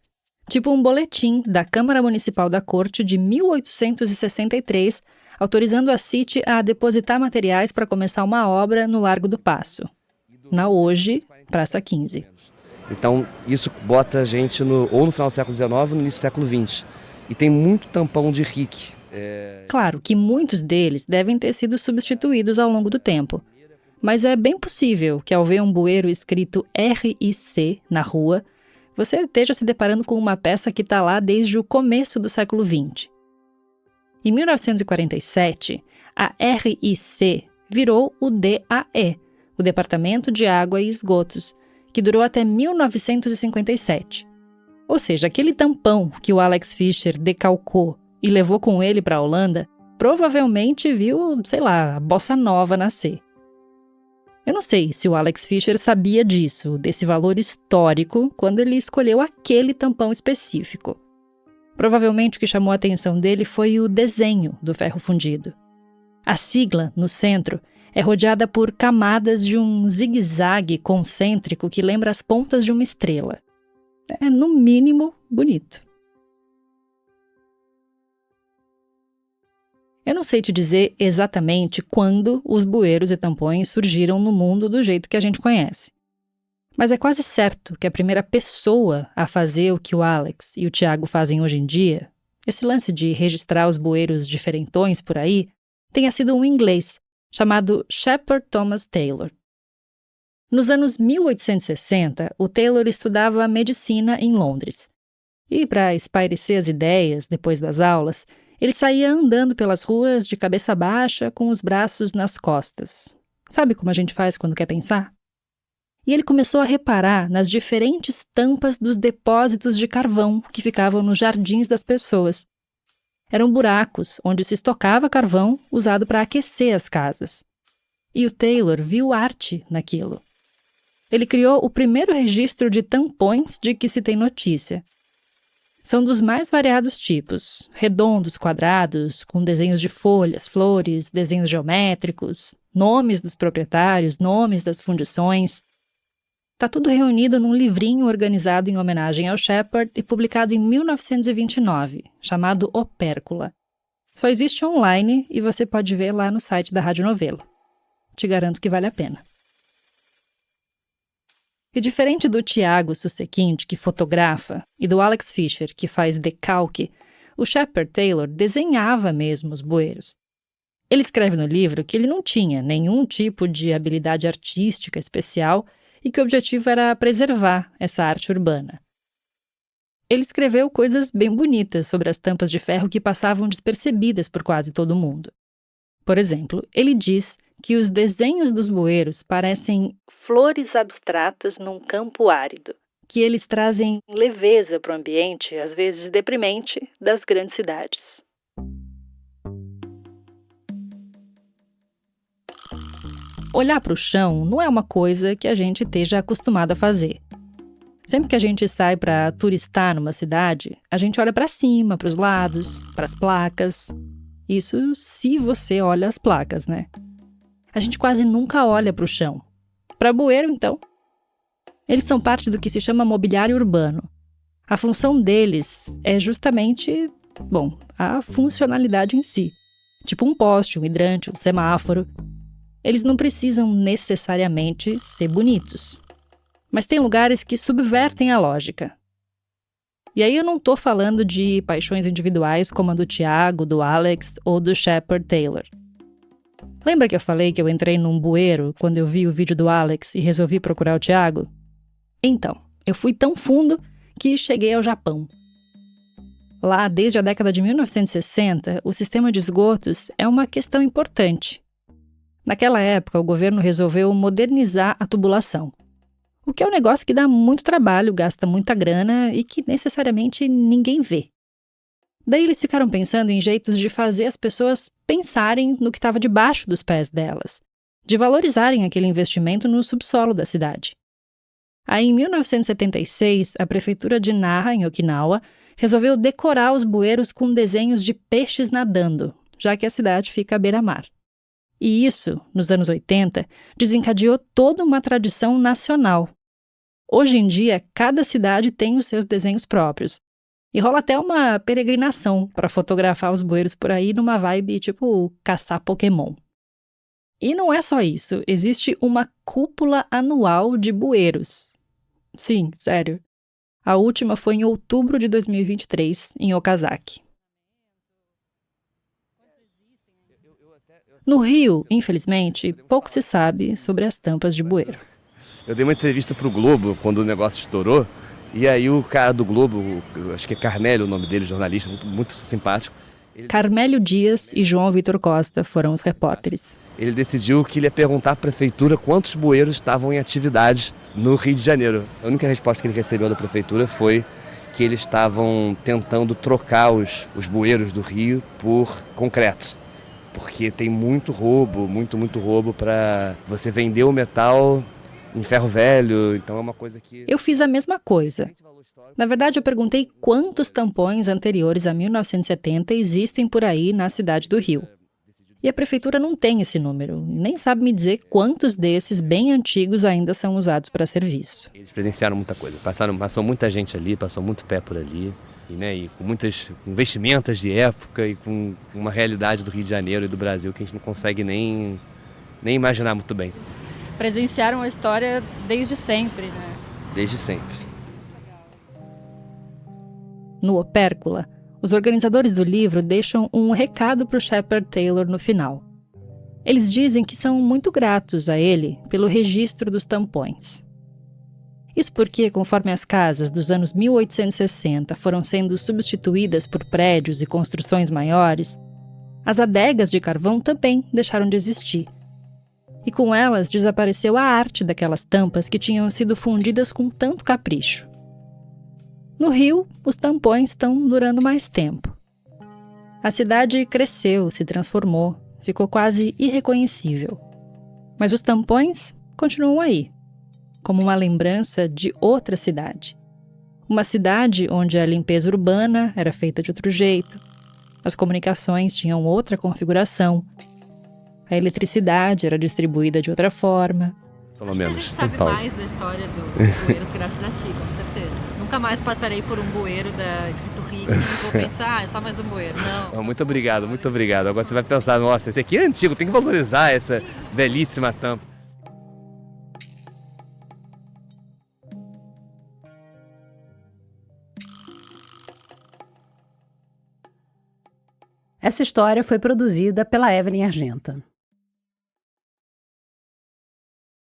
Speaker 8: Tipo um boletim da Câmara Municipal da Corte de 1863, autorizando a CIT a depositar materiais para começar uma obra no Largo do Paço. Na hoje, Praça 15.
Speaker 9: Então, isso bota a gente ou no final do século XIX ou no início do século XX. E tem muito tampão de RIC.
Speaker 8: Claro que muitos deles devem ter sido substituídos ao longo do tempo. Mas é bem possível que ao ver um bueiro escrito RIC na rua, você esteja se deparando com uma peça que está lá desde o começo do século XX. Em 1947, a RIC virou o DAE, o Departamento de Água e Esgotos, que durou até 1957. Ou seja, aquele tampão que o Alex Fischer decalcou e levou com ele para a Holanda, provavelmente viu, sei lá, a bossa nova nascer. Eu não sei se o Alex Fischer sabia disso, desse valor histórico, quando ele escolheu aquele tampão específico. Provavelmente o que chamou a atenção dele foi o desenho do ferro fundido. A sigla, no centro, é rodeada por camadas de um zigue-zague concêntrico que lembra as pontas de uma estrela. É, no mínimo, bonito. Eu não sei te dizer exatamente quando os bueiros e tampões surgiram no mundo do jeito que a gente conhece. Mas é quase certo que a primeira pessoa a fazer o que o Alex e o Tiago fazem hoje em dia, esse lance de registrar os bueiros diferentões por aí, tenha sido um inglês chamado Shepard Thomas Taylor. Nos anos 1860, o Taylor estudava medicina em Londres. E para espairecer as ideias depois das aulas, ele saía andando pelas ruas de cabeça baixa com os braços nas costas. Sabe como a gente faz quando quer pensar? E ele começou a reparar nas diferentes tampas dos depósitos de carvão que ficavam nos jardins das pessoas. Eram buracos onde se estocava carvão usado para aquecer as casas. E o Taylor viu arte naquilo. Ele criou o primeiro registro de tampões de que se tem notícia. São dos mais variados tipos, redondos, quadrados, com desenhos de folhas, flores, desenhos geométricos, nomes dos proprietários, nomes das fundições. Está tudo reunido num livrinho organizado em homenagem ao Shepard e publicado em 1929, chamado Opércula. Só existe online e você pode ver lá no site da Rádio Novelo. Te garanto que vale a pena. E diferente do Tiago Susequinte, que fotografa, e do Alex Fischer, que faz decalque, o Shepard Taylor desenhava mesmo os bueiros. Ele escreve no livro que ele não tinha nenhum tipo de habilidade artística especial e que o objetivo era preservar essa arte urbana. Ele escreveu coisas bem bonitas sobre as tampas de ferro que passavam despercebidas por quase todo mundo. Por exemplo, ele diz que os desenhos dos bueiros parecem flores abstratas num campo árido, que eles trazem leveza para o ambiente, às vezes deprimente, das grandes cidades. Olhar para o chão não é uma coisa que a gente esteja acostumado a fazer. Sempre que a gente sai para turistar numa cidade, a gente olha para cima, para os lados, para as placas. Isso se você olha as placas, né? A gente quase nunca olha para o chão. Para bueiro, então. Eles são parte do que se chama mobiliário urbano. A função deles é justamente, a funcionalidade em si. Tipo um poste, um hidrante, um semáforo. Eles não precisam necessariamente ser bonitos. Mas tem lugares que subvertem a lógica. E aí eu não tô falando de paixões individuais como a do Tiago, do Alex ou do Shepard Taylor. Lembra que eu falei que eu entrei num bueiro quando eu vi o vídeo do Alex e resolvi procurar o Tiago? Então, eu fui tão fundo que cheguei ao Japão. Lá, desde a década de 1960, o sistema de esgotos é uma questão importante. Naquela época, o governo resolveu modernizar a tubulação. O que é um negócio que dá muito trabalho, gasta muita grana e que necessariamente ninguém vê. Daí eles ficaram pensando em jeitos de fazer as pessoas pensarem no que estava debaixo dos pés delas, de valorizarem aquele investimento no subsolo da cidade. Aí, em 1976, a prefeitura de Naha, em Okinawa, resolveu decorar os bueiros com desenhos de peixes nadando, já que a cidade fica à beira-mar. E isso, nos anos 80, desencadeou toda uma tradição nacional. Hoje em dia, cada cidade tem os seus desenhos próprios. E rola até uma peregrinação para fotografar os bueiros por aí numa vibe tipo caçar Pokémon. E não é só isso, existe uma cúpula anual de bueiros. Sim, sério. A última foi em outubro de 2023, em Okazaki. No Rio, infelizmente, pouco se sabe sobre as tampas de bueiro.
Speaker 9: Eu dei uma entrevista pro Globo quando o negócio estourou, e aí o cara do Globo, acho que é Carmélio o nome dele, jornalista, muito simpático.
Speaker 8: Carmélio Dias e João Vitor Costa foram os repórteres.
Speaker 9: Ele decidiu que ele ia perguntar à prefeitura quantos bueiros estavam em atividade no Rio de Janeiro. A única resposta que ele recebeu da prefeitura foi que eles estavam tentando trocar os bueiros do Rio por concreto. Porque tem muito roubo para você vender o metal em ferro velho, então é uma coisa que...
Speaker 8: Eu fiz a mesma coisa. Na verdade, eu perguntei quantos tampões anteriores a 1970 existem por aí na cidade do Rio. E a prefeitura não tem esse número, nem sabe me dizer quantos desses bem antigos ainda são usados para serviço.
Speaker 9: Eles presenciaram muita coisa, passou muita gente ali, passou muito pé por ali, e com muitas vestimentas de época e com uma realidade do Rio de Janeiro e do Brasil que a gente não consegue nem imaginar muito bem.
Speaker 8: Presenciaram a história desde sempre, né?
Speaker 9: Desde sempre.
Speaker 8: No Opércula, os organizadores do livro deixam um recado para o Shepard Taylor no final. Eles dizem que são muito gratos a ele pelo registro dos tampões. Isso porque, conforme as casas dos anos 1860 foram sendo substituídas por prédios e construções maiores, as adegas de carvão também deixaram de existir. E com elas desapareceu a arte daquelas tampas que tinham sido fundidas com tanto capricho. No Rio, os tampões estão durando mais tempo. A cidade cresceu, se transformou, ficou quase irreconhecível. Mas os tampões continuam aí, como uma lembrança de outra cidade. Uma cidade onde a limpeza urbana era feita de outro jeito, as comunicações tinham outra configuração, a eletricidade era distribuída de outra forma.
Speaker 9: Pelo menos,
Speaker 8: a gente sabe mais da história do bueiro graças a ti, com certeza. Nunca mais passarei por um bueiro escrito Rick e vou pensar, é só mais um bueiro. Não.
Speaker 9: Muito obrigado. Agora você vai pensar, nossa, esse aqui é antigo, tem que valorizar essa belíssima tampa.
Speaker 3: Essa história foi produzida pela Evelyn Argenta.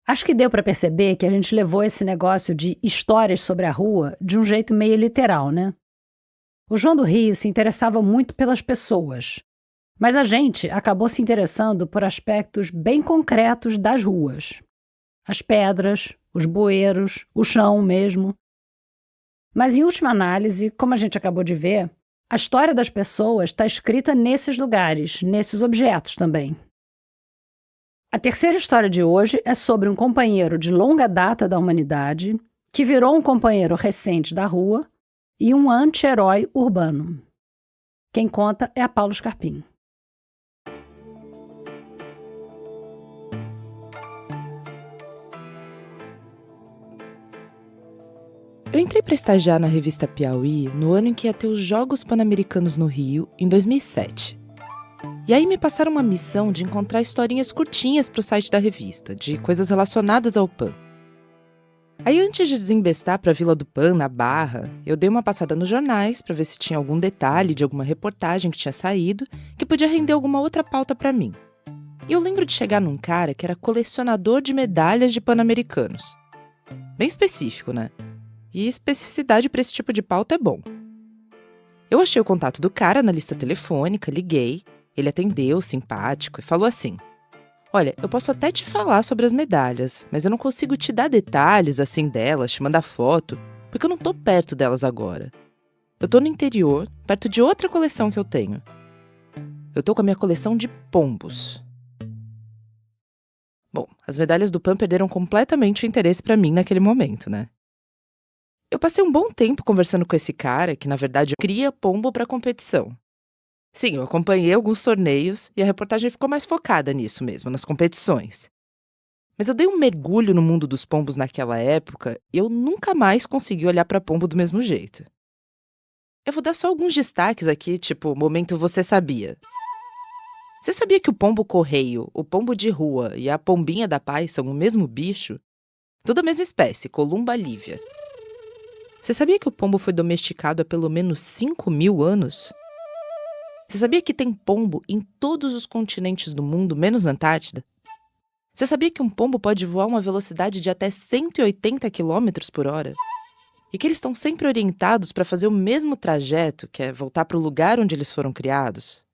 Speaker 3: Acho que deu para perceber que a gente levou esse negócio de histórias sobre a rua de um jeito meio literal, né? O João do Rio se interessava muito pelas pessoas, mas a gente acabou se interessando por aspectos bem concretos das ruas. As pedras, os bueiros, o chão mesmo. Mas em última análise, como a gente acabou de ver, a história das pessoas está escrita nesses lugares, nesses objetos também. A terceira história de hoje é sobre um companheiro de longa data da humanidade que virou um companheiro recente da rua e um anti-herói urbano. Quem conta é a Paula Scarpim.
Speaker 11: Eu entrei para estagiar na revista Piauí no ano em que ia ter os Jogos Pan-Americanos no Rio, em 2007. E aí me passaram uma missão de encontrar historinhas curtinhas para o site da revista, de coisas relacionadas ao Pan. Aí antes de desembestar para a Vila do Pan, na Barra, eu dei uma passada nos jornais para ver se tinha algum detalhe de alguma reportagem que tinha saído que podia render alguma outra pauta para mim. E eu lembro de chegar num cara que era colecionador de medalhas de Pan-Americanos. Bem específico, né? E especificidade para esse tipo de pauta é bom. Eu achei o contato do cara na lista telefônica, liguei, ele atendeu, simpático, e falou assim: olha, eu posso até te falar sobre as medalhas, mas eu não consigo te dar detalhes assim delas, te mandar foto, porque eu não tô perto delas agora. Eu tô no interior, perto de outra coleção que eu tenho. Eu tô com a minha coleção de pombos. Bom, as medalhas do Pan perderam completamente o interesse pra mim naquele momento, né? Eu passei um bom tempo conversando com esse cara, que na verdade cria pombo pra competição. Sim, eu acompanhei alguns torneios e a reportagem ficou mais focada nisso mesmo, nas competições. Mas eu dei um mergulho no mundo dos pombos naquela época e eu nunca mais consegui olhar pra pombo do mesmo jeito. Eu vou dar só alguns destaques aqui, tipo, momento você sabia. Você sabia que o pombo correio, o pombo de rua e a pombinha da paz são o mesmo bicho? Tudo a mesma espécie, Columba livia. Você sabia que o pombo foi domesticado há pelo menos 5.000 anos? Você sabia que tem pombo em todos os continentes do mundo, menos na Antártida? Você sabia que um pombo pode voar a uma velocidade de até 180 km por hora? E que eles estão sempre orientados para fazer o mesmo trajeto, que é voltar para o lugar onde eles foram criados?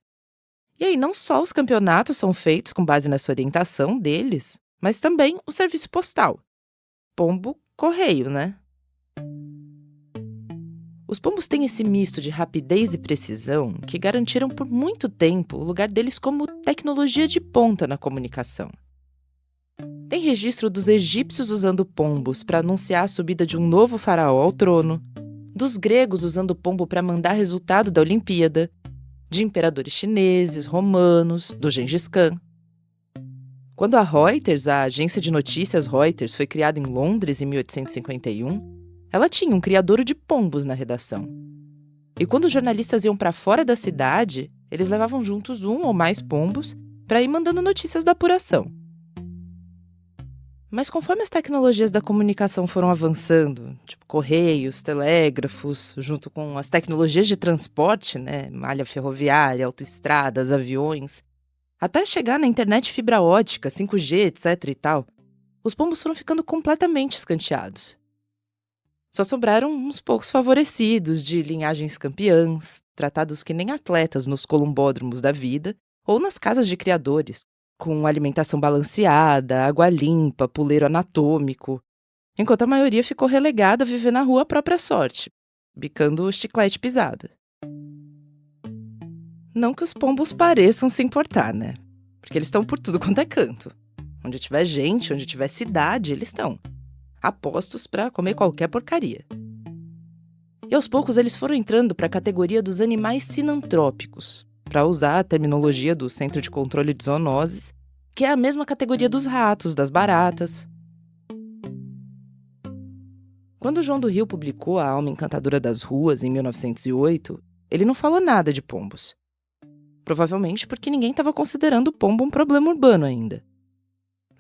Speaker 11: E aí, não só os campeonatos são feitos com base nessa orientação deles, mas também o serviço postal. Pombo-correio, né? Os pombos têm esse misto de rapidez e precisão que garantiram por muito tempo o lugar deles como tecnologia de ponta na comunicação. Tem registro dos egípcios usando pombos para anunciar a subida de um novo faraó ao trono, dos gregos usando pombo para mandar resultado da Olimpíada, de imperadores chineses, romanos, do Gengis Khan. Quando a Reuters, a agência de notícias Reuters, foi criada em Londres em 1851, ela tinha um criadouro de pombos na redação. E quando os jornalistas iam para fora da cidade, eles levavam juntos um ou mais pombos para ir mandando notícias da apuração. Mas conforme as tecnologias da comunicação foram avançando, tipo correios, telégrafos, junto com as tecnologias de transporte, né, malha ferroviária, autoestradas, aviões, até chegar na internet fibra ótica, 5G, etc e tal, os pombos foram ficando completamente escanteados. Só sobraram uns poucos favorecidos de linhagens campeãs, tratados que nem atletas nos columbódromos da vida ou nas casas de criadores, com alimentação balanceada, água limpa, puleiro anatômico, enquanto a maioria ficou relegada a viver na rua à própria sorte, bicando o chiclete pisado. Não que os pombos pareçam se importar, né? Porque eles estão por tudo quanto é canto. Onde tiver gente, onde tiver cidade, eles estão. Apostos para comer qualquer porcaria. E aos poucos eles foram entrando para a categoria dos animais sinantrópicos, para usar a terminologia do Centro de Controle de Zoonoses, que é a mesma categoria dos ratos, das baratas. Quando o João do Rio publicou A Alma Encantadora das Ruas, em 1908, ele não falou nada de pombos. Provavelmente porque ninguém estava considerando o pombo um problema urbano ainda.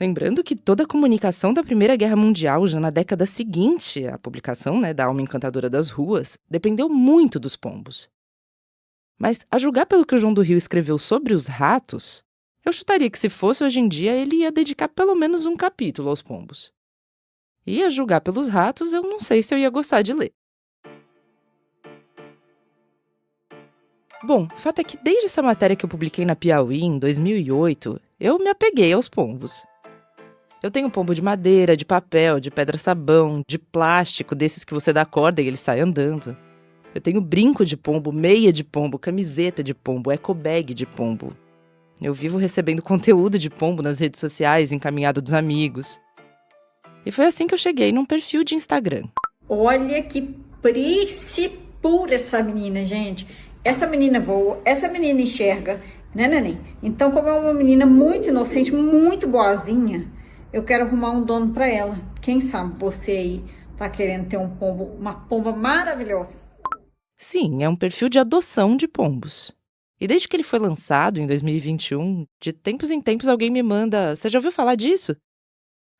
Speaker 11: Lembrando que toda a comunicação da Primeira Guerra Mundial, já na década seguinte à publicação, da Alma Encantadora das Ruas, dependeu muito dos pombos. Mas, a julgar pelo que o João do Rio escreveu sobre os ratos, eu chutaria que se fosse hoje em dia, ele ia dedicar pelo menos um capítulo aos pombos. E a julgar pelos ratos, eu não sei se eu ia gostar de ler. Bom, o fato é que desde essa matéria que eu publiquei na Piauí, em 2008, eu me apeguei aos pombos. Eu tenho pombo de madeira, de papel, de pedra-sabão, de plástico, desses que você dá corda e ele sai andando. Eu tenho brinco de pombo, meia de pombo, camiseta de pombo, ecobag de pombo. Eu vivo recebendo conteúdo de pombo nas redes sociais, encaminhado dos amigos. E foi assim que eu cheguei num perfil de Instagram.
Speaker 12: Olha que principura essa menina, gente. Essa menina voa, essa menina enxerga, né, neném? Então, como é uma menina muito inocente, muito boazinha, eu quero arrumar um dono para ela. Quem sabe você aí tá querendo ter um pombo, uma pomba maravilhosa.
Speaker 11: Sim, é um perfil de adoção de pombos. E desde que ele foi lançado em 2021, de tempos em tempos alguém me manda: "Você já ouviu falar disso?"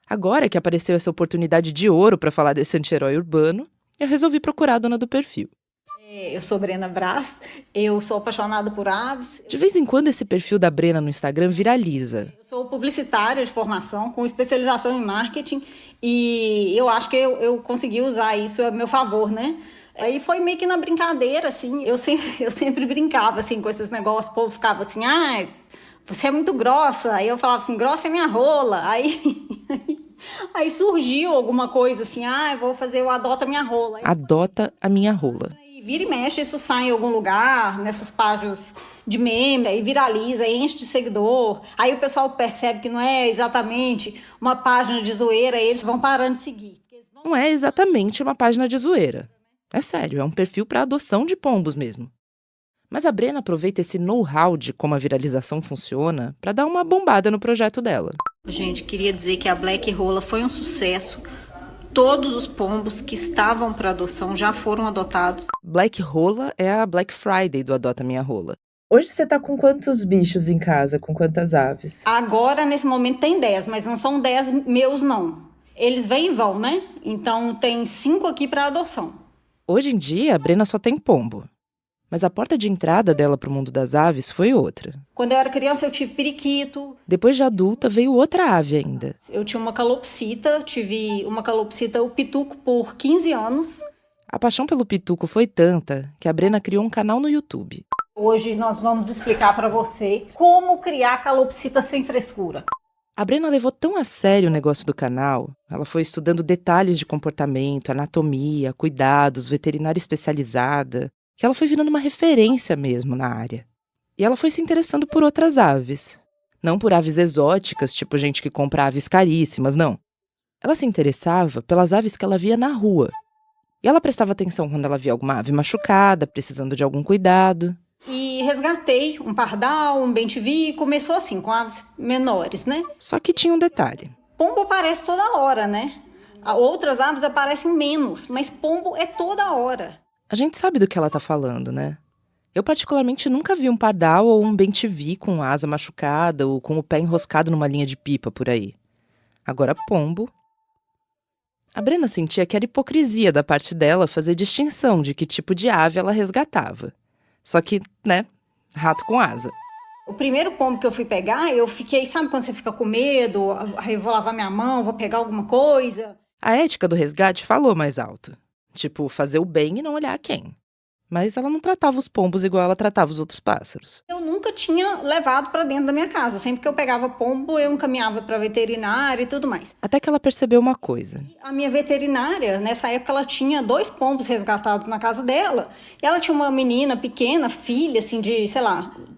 Speaker 11: Agora que apareceu essa oportunidade de ouro para falar desse anti-herói urbano, eu resolvi procurar a dona do perfil.
Speaker 12: Eu sou Brena Brás, eu sou apaixonada por aves.
Speaker 11: De vez em quando esse perfil da Brena no Instagram viraliza.
Speaker 12: Eu sou publicitária de formação, com especialização em marketing, e eu acho que eu consegui usar isso a meu favor, né? Aí foi meio que na brincadeira, assim, eu sempre brincava, assim, com esses negócios, o povo ficava assim, você é muito grossa, aí eu falava assim, grossa é minha rola, aí surgiu alguma coisa assim, eu vou fazer o Adota Minha Rola.
Speaker 11: Adota a minha rola.
Speaker 12: Vira e mexe, isso sai em algum lugar, nessas páginas de meme, aí viraliza, aí enche de seguidor. Aí o pessoal percebe que não é exatamente uma página de zoeira, e eles vão parando de seguir.
Speaker 11: Não é exatamente uma página de zoeira. É sério, é um perfil para adoção de pombos mesmo. Mas a Brena aproveita esse know-how de como a viralização funciona para dar uma bombada no projeto dela.
Speaker 12: Gente, queria dizer que a Black Rola foi um sucesso. Todos os pombos que estavam para adoção já foram adotados.
Speaker 11: Black Rola é a Black Friday do Adota Minha Rola. Hoje você tá com quantos bichos em casa, com quantas aves?
Speaker 12: Agora, nesse momento, tem 10, mas não são 10 meus, não. Eles vêm e vão, né? Então, tem 5 aqui para adoção.
Speaker 11: Hoje em dia, a Brena só tem pombo. Mas a porta de entrada dela pro mundo das aves foi outra.
Speaker 12: Quando eu era criança, eu tive periquito.
Speaker 11: Depois de adulta, veio outra ave ainda.
Speaker 12: Eu tinha uma calopsita, tive uma calopsita, o pituco, por 15 anos.
Speaker 11: A paixão pelo pituco foi tanta que a Brena criou um canal no YouTube.
Speaker 12: Hoje nós vamos explicar para você como criar calopsita sem frescura.
Speaker 11: A Brena levou tão a sério o negócio do canal, ela foi estudando detalhes de comportamento, anatomia, cuidados, veterinária especializada, que ela foi virando uma referência mesmo na área. E ela foi se interessando por outras aves. Não por aves exóticas, tipo gente que compra aves caríssimas, não. Ela se interessava pelas aves que ela via na rua. E ela prestava atenção quando ela via alguma ave machucada, precisando de algum cuidado.
Speaker 12: E resgatei um pardal, um bem-te-vi, começou assim, com aves menores, né?
Speaker 11: Só que tinha um detalhe.
Speaker 12: Pombo aparece toda hora, né? Outras aves aparecem menos, mas pombo é toda hora.
Speaker 11: A gente sabe do que ela tá falando, né? Eu particularmente nunca vi um pardal ou um bem-te-vi com asa machucada ou com o pé enroscado numa linha de pipa por aí. Agora pombo... A Brena sentia que era hipocrisia da parte dela fazer distinção de que tipo de ave ela resgatava. Só que, né, rato com asa.
Speaker 12: O primeiro pombo que eu fui pegar, eu fiquei, sabe quando você fica com medo? Aí eu vou lavar minha mão, vou pegar alguma coisa.
Speaker 11: A ética do resgate falou mais alto. Tipo, fazer o bem e não olhar quem. Mas ela não tratava os pombos igual ela tratava os outros pássaros.
Speaker 12: Eu nunca tinha levado para dentro da minha casa. Sempre que eu pegava pombo, eu encaminhava para veterinária e tudo mais.
Speaker 11: Até que ela percebeu uma coisa.
Speaker 12: A minha veterinária, nessa época, ela tinha 2 pombos resgatados na casa dela. E ela tinha uma menina pequena, filha, assim, de,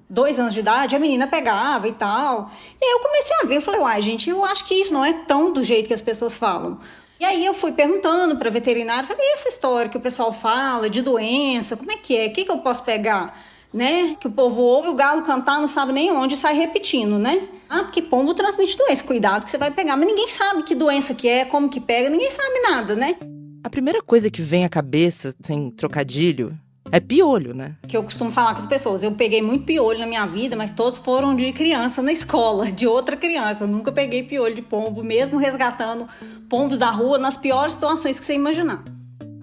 Speaker 12: 2 anos de idade. A menina pegava e tal. E aí eu comecei a ver, eu falei, gente, eu acho que isso não é tão do jeito que as pessoas falam. E aí eu fui perguntando para a veterinária, falei, e essa história que o pessoal fala de doença, como é que é? O que eu posso pegar? Né? Que o povo ouve o galo cantar, não sabe nem onde, e sai repetindo, né? Porque pombo transmite doença, cuidado que você vai pegar. Mas ninguém sabe que doença que é, como que pega, ninguém sabe nada, né?
Speaker 11: A primeira coisa que vem à cabeça, sem trocadilho, é piolho, né?
Speaker 12: Que eu costumo falar com as pessoas. Eu peguei muito piolho na minha vida, mas todos foram de criança na escola, de outra criança. Eu nunca peguei piolho de pombo, mesmo resgatando pombos da rua nas piores situações que você imaginar.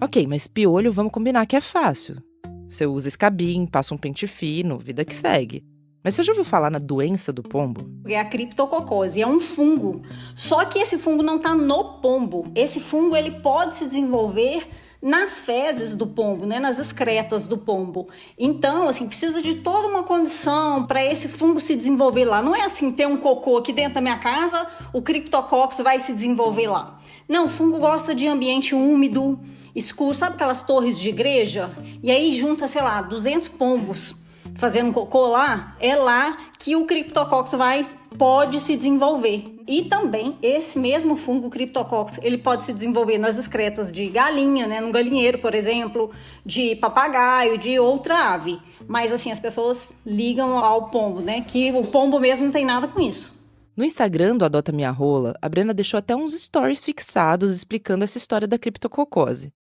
Speaker 11: Ok, mas piolho, vamos combinar que é fácil. Você usa escabim, passa um pente fino, vida que segue. Mas você já ouviu falar na doença do pombo?
Speaker 12: É a criptococose, é um fungo. Só que esse fungo não está no pombo. Esse fungo ele pode se desenvolver nas fezes do pombo, né, nas excretas do pombo. Então, assim, precisa de toda uma condição para esse fungo se desenvolver lá. Não é assim, ter um cocô aqui dentro da minha casa, o criptococcus vai se desenvolver lá. Não, o fungo gosta de ambiente úmido, escuro. Sabe aquelas torres de igreja? E aí junta, 200 pombos fazendo cocô lá, é lá que o criptococcus pode se desenvolver. E também, esse mesmo fungo, o criptococcus, ele pode se desenvolver nas excretas de galinha, né, num galinheiro, por exemplo, de papagaio, de outra ave. Mas, assim, as pessoas ligam ao pombo, né, que o pombo mesmo não tem nada com isso.
Speaker 11: No Instagram do Adota Minha Rola, a Brena deixou até uns stories fixados explicando essa história da criptococose.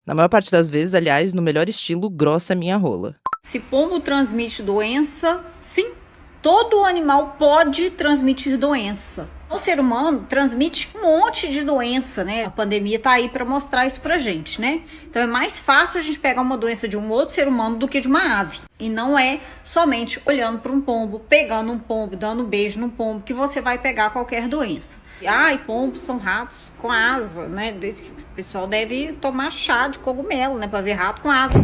Speaker 11: Na maior parte das vezes, aliás, no melhor estilo grossa minha rola.
Speaker 12: Se pombo transmite doença, sim, todo animal pode transmitir doença. O ser humano transmite um monte de doença, né? A pandemia tá aí para mostrar isso pra gente, né? Então é mais fácil a gente pegar uma doença de um outro ser humano do que de uma ave. E não é somente olhando para um pombo, pegando um pombo, dando um beijo num pombo que você vai pegar qualquer doença. Ai, pombos são ratos com asa, né? O pessoal deve tomar chá de cogumelo, né? Pra ver rato com asa.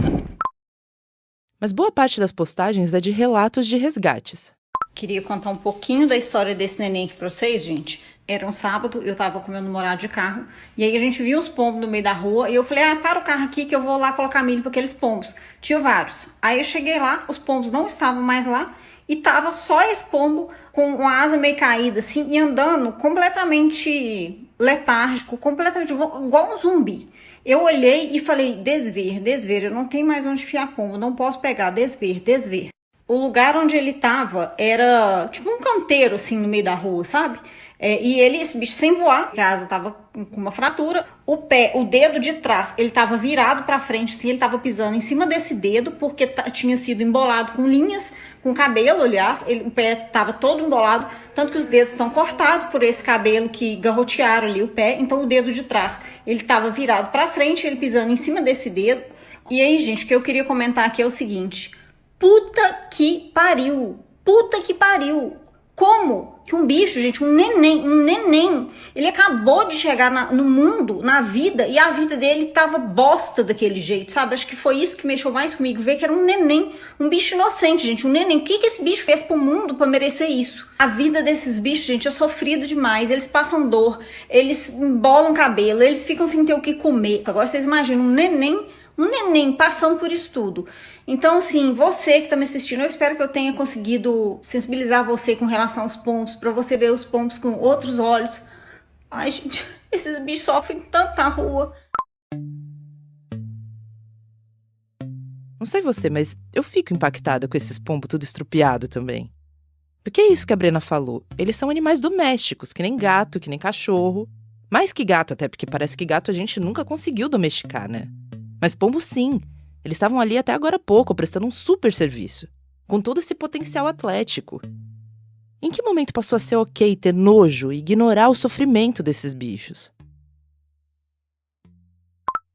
Speaker 11: Mas boa parte das postagens é de relatos de resgates.
Speaker 12: Queria contar um pouquinho da história desse neném aqui pra vocês, gente. Era um sábado, eu tava com meu namorado de carro, e aí a gente viu os pombos no meio da rua, e eu falei, para o carro aqui que eu vou lá colocar milho pra aqueles pombos. Tinha vários. Aí eu cheguei lá, os pombos não estavam mais lá, e tava só esse pombo com uma asa meio caída, assim, e andando completamente letárgico, completamente igual um zumbi. Eu olhei e falei, desver, eu não tenho mais onde enfiar pombo, não posso pegar, desver. O lugar onde ele tava era tipo um canteiro, assim, no meio da rua, sabe? E ele, esse bicho sem voar, a casa tava com uma fratura, o dedo de trás, ele tava virado pra frente, assim, ele tava pisando em cima desse dedo, porque tinha sido embolado com linhas, com cabelo, aliás, o pé tava todo embolado, tanto que os dedos estão cortados por esse cabelo que garrotearam ali o pé, então o dedo de trás, ele tava virado pra frente, ele pisando em cima desse dedo. E aí, gente, o que eu queria comentar aqui é o seguinte, puta que pariu, como que um bicho, gente, um neném, ele acabou de chegar no mundo, na vida, e a vida dele tava bosta daquele jeito, sabe? Acho que foi isso que mexeu mais comigo, ver que era um neném, um bicho inocente, gente, um neném. O que esse bicho fez pro mundo pra merecer isso? A vida desses bichos, gente, é sofrida demais, eles passam dor, eles embolam cabelo, eles ficam sem ter o que comer. Agora vocês imaginam um neném passando por isso tudo. Então, assim, você que tá me assistindo, eu espero que eu tenha conseguido sensibilizar você com relação aos pombos, pra você ver os pombos com outros olhos. Ai, gente, esses bichos sofrem tanto na rua.
Speaker 11: Não sei você, mas eu fico impactada com esses pombos tudo estrupiado também. Porque é isso que a Brena falou. Eles são animais domésticos, que nem gato, que nem cachorro. Mais que gato, até porque parece que gato a gente nunca conseguiu domesticar, né? Mas pombo sim. Eles estavam ali até agora há pouco, prestando um super serviço, com todo esse potencial atlético. Em que momento passou a ser ok ter nojo e ignorar o sofrimento desses bichos?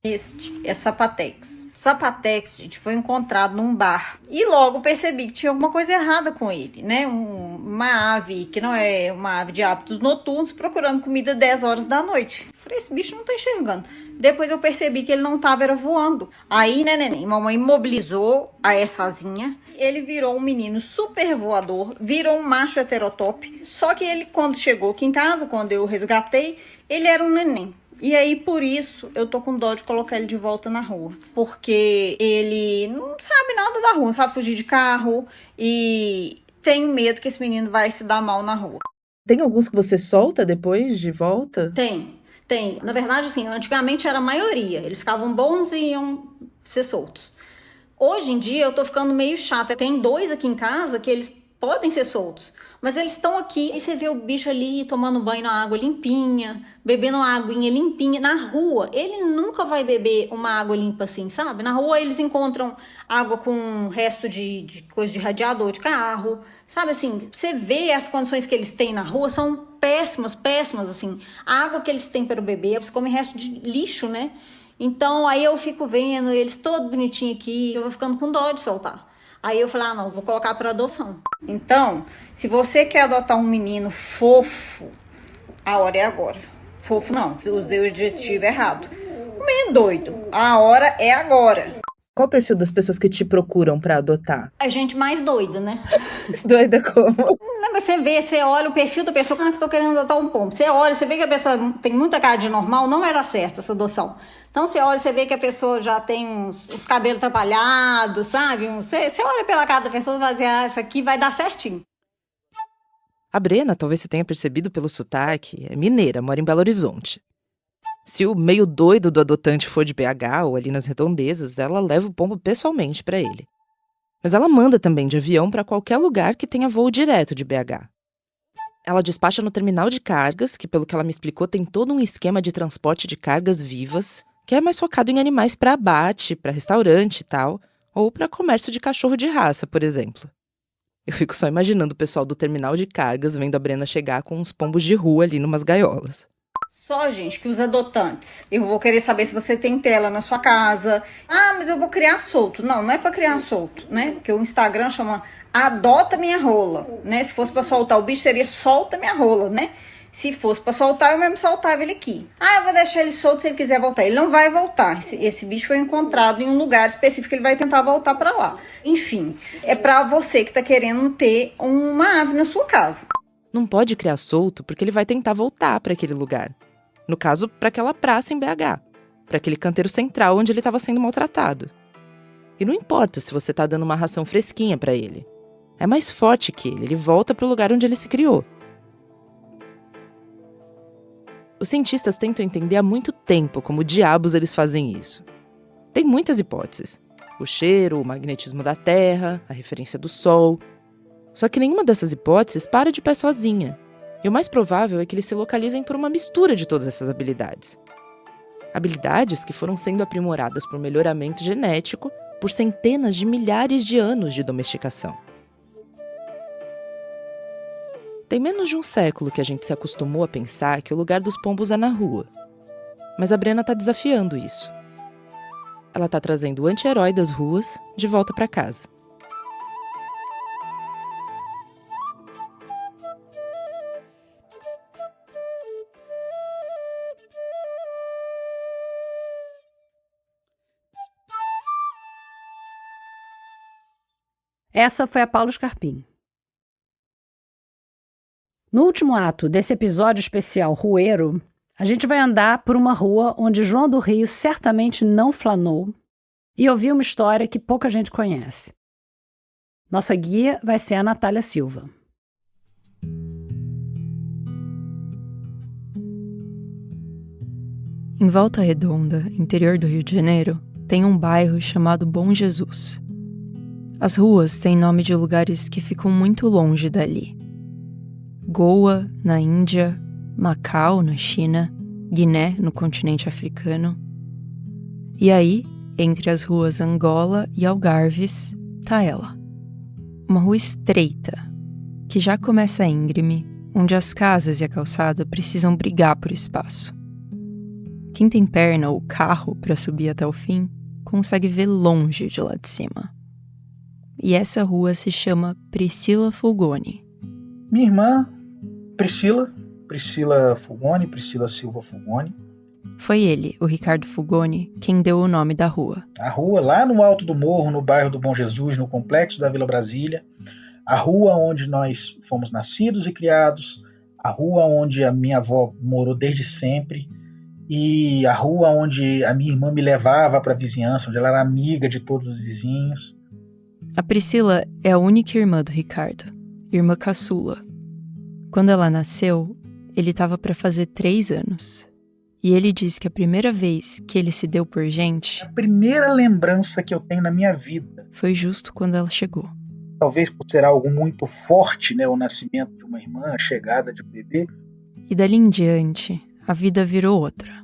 Speaker 12: Este é Sapatex. Sapatex, gente, foi encontrado num bar. E logo percebi que tinha alguma coisa errada com ele, né? Uma ave que não é uma ave de hábitos noturnos, procurando comida 10 horas da noite. Falei, esse bicho não tá enxergando. Depois eu percebi que ele não tava voando. Aí, né, neném, mamãe imobilizou a essazinha. Ele virou um menino super voador, virou um macho heterotop. Só que ele, quando chegou aqui em casa, quando eu resgatei, ele era um neném. E aí, por isso, eu tô com dó de colocar ele de volta na rua. Porque ele não sabe nada da rua, não sabe fugir de carro. E tenho medo que esse menino vai se dar mal na rua.
Speaker 11: Tem alguns que você solta depois de volta?
Speaker 12: Tem. Na verdade, assim, antigamente era a maioria. Eles ficavam bons e iam ser soltos. Hoje em dia, eu tô ficando meio chata. Tem 2 aqui em casa que eles podem ser soltos. Mas eles estão aqui e você vê o bicho ali tomando banho na água limpinha, bebendo uma aguinha limpinha. Na rua, ele nunca vai beber uma água limpa assim, sabe? Na rua, eles encontram água com resto de coisa de radiador de carro. Sabe assim, você vê as condições que eles têm na rua são péssimas, assim. A água que eles têm para beber, eles comem resto de lixo, né? Então, aí eu fico vendo eles todo bonitinho aqui, eu vou ficando com dó de soltar. Aí eu falei, não, vou colocar para adoção. Então, se você quer adotar um menino fofo, a hora é agora. Fofo não, usei o adjetivo errado. Um menino doido, a hora é agora.
Speaker 11: Qual o perfil das pessoas que te procuram pra adotar?
Speaker 12: É gente mais doida, né?
Speaker 11: Doida como?
Speaker 12: Não, mas você olha o perfil da pessoa, como é que eu tô querendo adotar um pombo? Você olha, você vê que a pessoa tem muita cara de normal, não era certa essa adoção. Então você olha, você vê que a pessoa já tem uns cabelos atrapalhados, sabe? Você olha pela cara da pessoa e fala assim, isso aqui vai dar certinho.
Speaker 11: A Brena, talvez você tenha percebido pelo sotaque, é mineira, mora em Belo Horizonte. Se o meio doido do adotante for de BH ou ali nas redondezas, ela leva o pombo pessoalmente para ele. Mas ela manda também de avião para qualquer lugar que tenha voo direto de BH. Ela despacha no terminal de cargas, que pelo que ela me explicou tem todo um esquema de transporte de cargas vivas, que é mais focado em animais para abate, para restaurante e tal, ou para comércio de cachorro de raça, por exemplo. Eu fico só imaginando o pessoal do terminal de cargas vendo a Brena chegar com uns pombos de rua ali numas gaiolas.
Speaker 12: Só, gente, que os adotantes. Eu vou querer saber se você tem tela na sua casa. Ah, mas eu vou criar solto. Não é pra criar solto, né? Porque o Instagram chama Adota Minha Rola, né? Se fosse pra soltar o bicho, seria Solta Minha Rola, né? Se fosse pra soltar, eu mesmo soltava ele aqui. Ah, eu vou deixar ele solto se ele quiser voltar. Ele não vai voltar. Esse bicho foi encontrado em um lugar específico, ele vai tentar voltar pra lá. Enfim, é pra você que tá querendo ter uma ave na sua casa.
Speaker 11: Não pode criar solto porque ele vai tentar voltar pra aquele lugar. No caso, para aquela praça em BH, para aquele canteiro central onde ele estava sendo maltratado. E não importa se você está dando uma ração fresquinha para ele. É mais forte que ele volta para o lugar onde ele se criou. Os cientistas tentam entender há muito tempo como diabos eles fazem isso. Tem muitas hipóteses. O cheiro, o magnetismo da Terra, a referência do Sol. Só que nenhuma dessas hipóteses para de pé sozinha. E o mais provável é que eles se localizem por uma mistura de todas essas habilidades. Habilidades que foram sendo aprimoradas por melhoramento genético por centenas de milhares de anos de domesticação. Tem menos de um século que a gente se acostumou a pensar que o lugar dos pombos é na rua. Mas a Brena está desafiando isso. Ela está trazendo o anti-herói das ruas de volta para casa.
Speaker 3: Essa foi a Paula Scarpim. No último ato desse episódio especial Rueiro, a gente vai andar por uma rua onde João do Rio certamente não flanou e ouvir uma história que pouca gente conhece. Nossa guia vai ser a Natália Silva.
Speaker 13: Em Volta Redonda, interior do Rio de Janeiro, tem um bairro chamado Bom Jesus. As ruas têm nome de lugares que ficam muito longe dali. Goa, na Índia, Macau, na China, Guiné, no continente africano. E aí, entre as ruas Angola e Algarves, tá ela. Uma rua estreita, que já começa íngreme, onde as casas e a calçada precisam brigar por espaço. Quem tem perna ou carro para subir até o fim, consegue ver longe de lá de cima. E essa rua se chama Priscila Fulgoni.
Speaker 14: Minha irmã, Priscila Fulgoni, Priscila Silva Fulgoni.
Speaker 13: Foi ele, o Ricardo Fulgoni, quem deu o nome da rua.
Speaker 14: A rua lá no alto do morro, no bairro do Bom Jesus, no complexo da Vila Brasília. A rua onde nós fomos nascidos e criados. A rua onde a minha avó morou desde sempre. E a rua onde a minha irmã me levava para a vizinhança, onde ela era amiga de todos os vizinhos.
Speaker 13: A Priscila é a única irmã do Ricardo, irmã caçula. Quando ela nasceu, ele estava para fazer 3 anos. E ele disse que a primeira vez que ele se deu por gente...
Speaker 14: A primeira lembrança que eu tenho na minha vida...
Speaker 13: foi justo quando ela chegou.
Speaker 14: Talvez por ser algo muito forte, né, o nascimento de uma irmã, a chegada de um bebê.
Speaker 13: E dali em diante, a vida virou outra.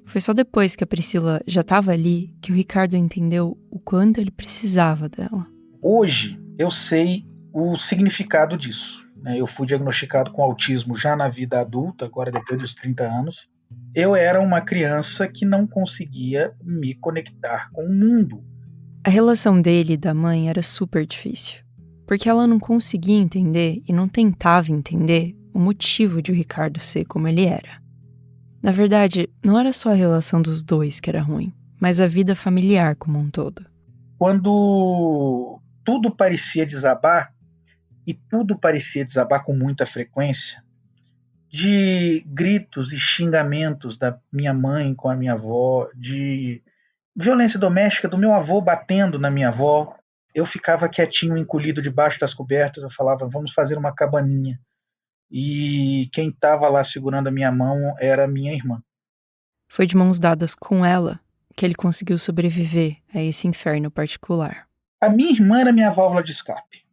Speaker 13: Foi só depois que a Priscila já estava ali que o Ricardo entendeu o quanto ele precisava dela.
Speaker 14: Hoje eu sei o significado disso. Eu fui diagnosticado com autismo já na vida adulta, agora depois dos 30 anos. Eu era uma criança que não conseguia me conectar com o mundo.
Speaker 13: A relação dele e da mãe era super difícil, porque ela não conseguia entender e não tentava entender o motivo de o Ricardo ser como ele era. Na verdade, não era só a relação dos dois que era ruim, mas a vida familiar como um todo.
Speaker 14: Quando tudo parecia desabar, e tudo parecia desabar com muita frequência, de gritos e xingamentos da minha mãe com a minha avó, de violência doméstica do meu avô batendo na minha avó, eu ficava quietinho, encolhido debaixo das cobertas, eu falava, vamos fazer uma cabaninha. E quem estava lá segurando a minha mão era a minha irmã.
Speaker 13: Foi de mãos dadas com ela que ele conseguiu sobreviver a esse inferno particular.
Speaker 14: A minha irmã era minha válvula de escape.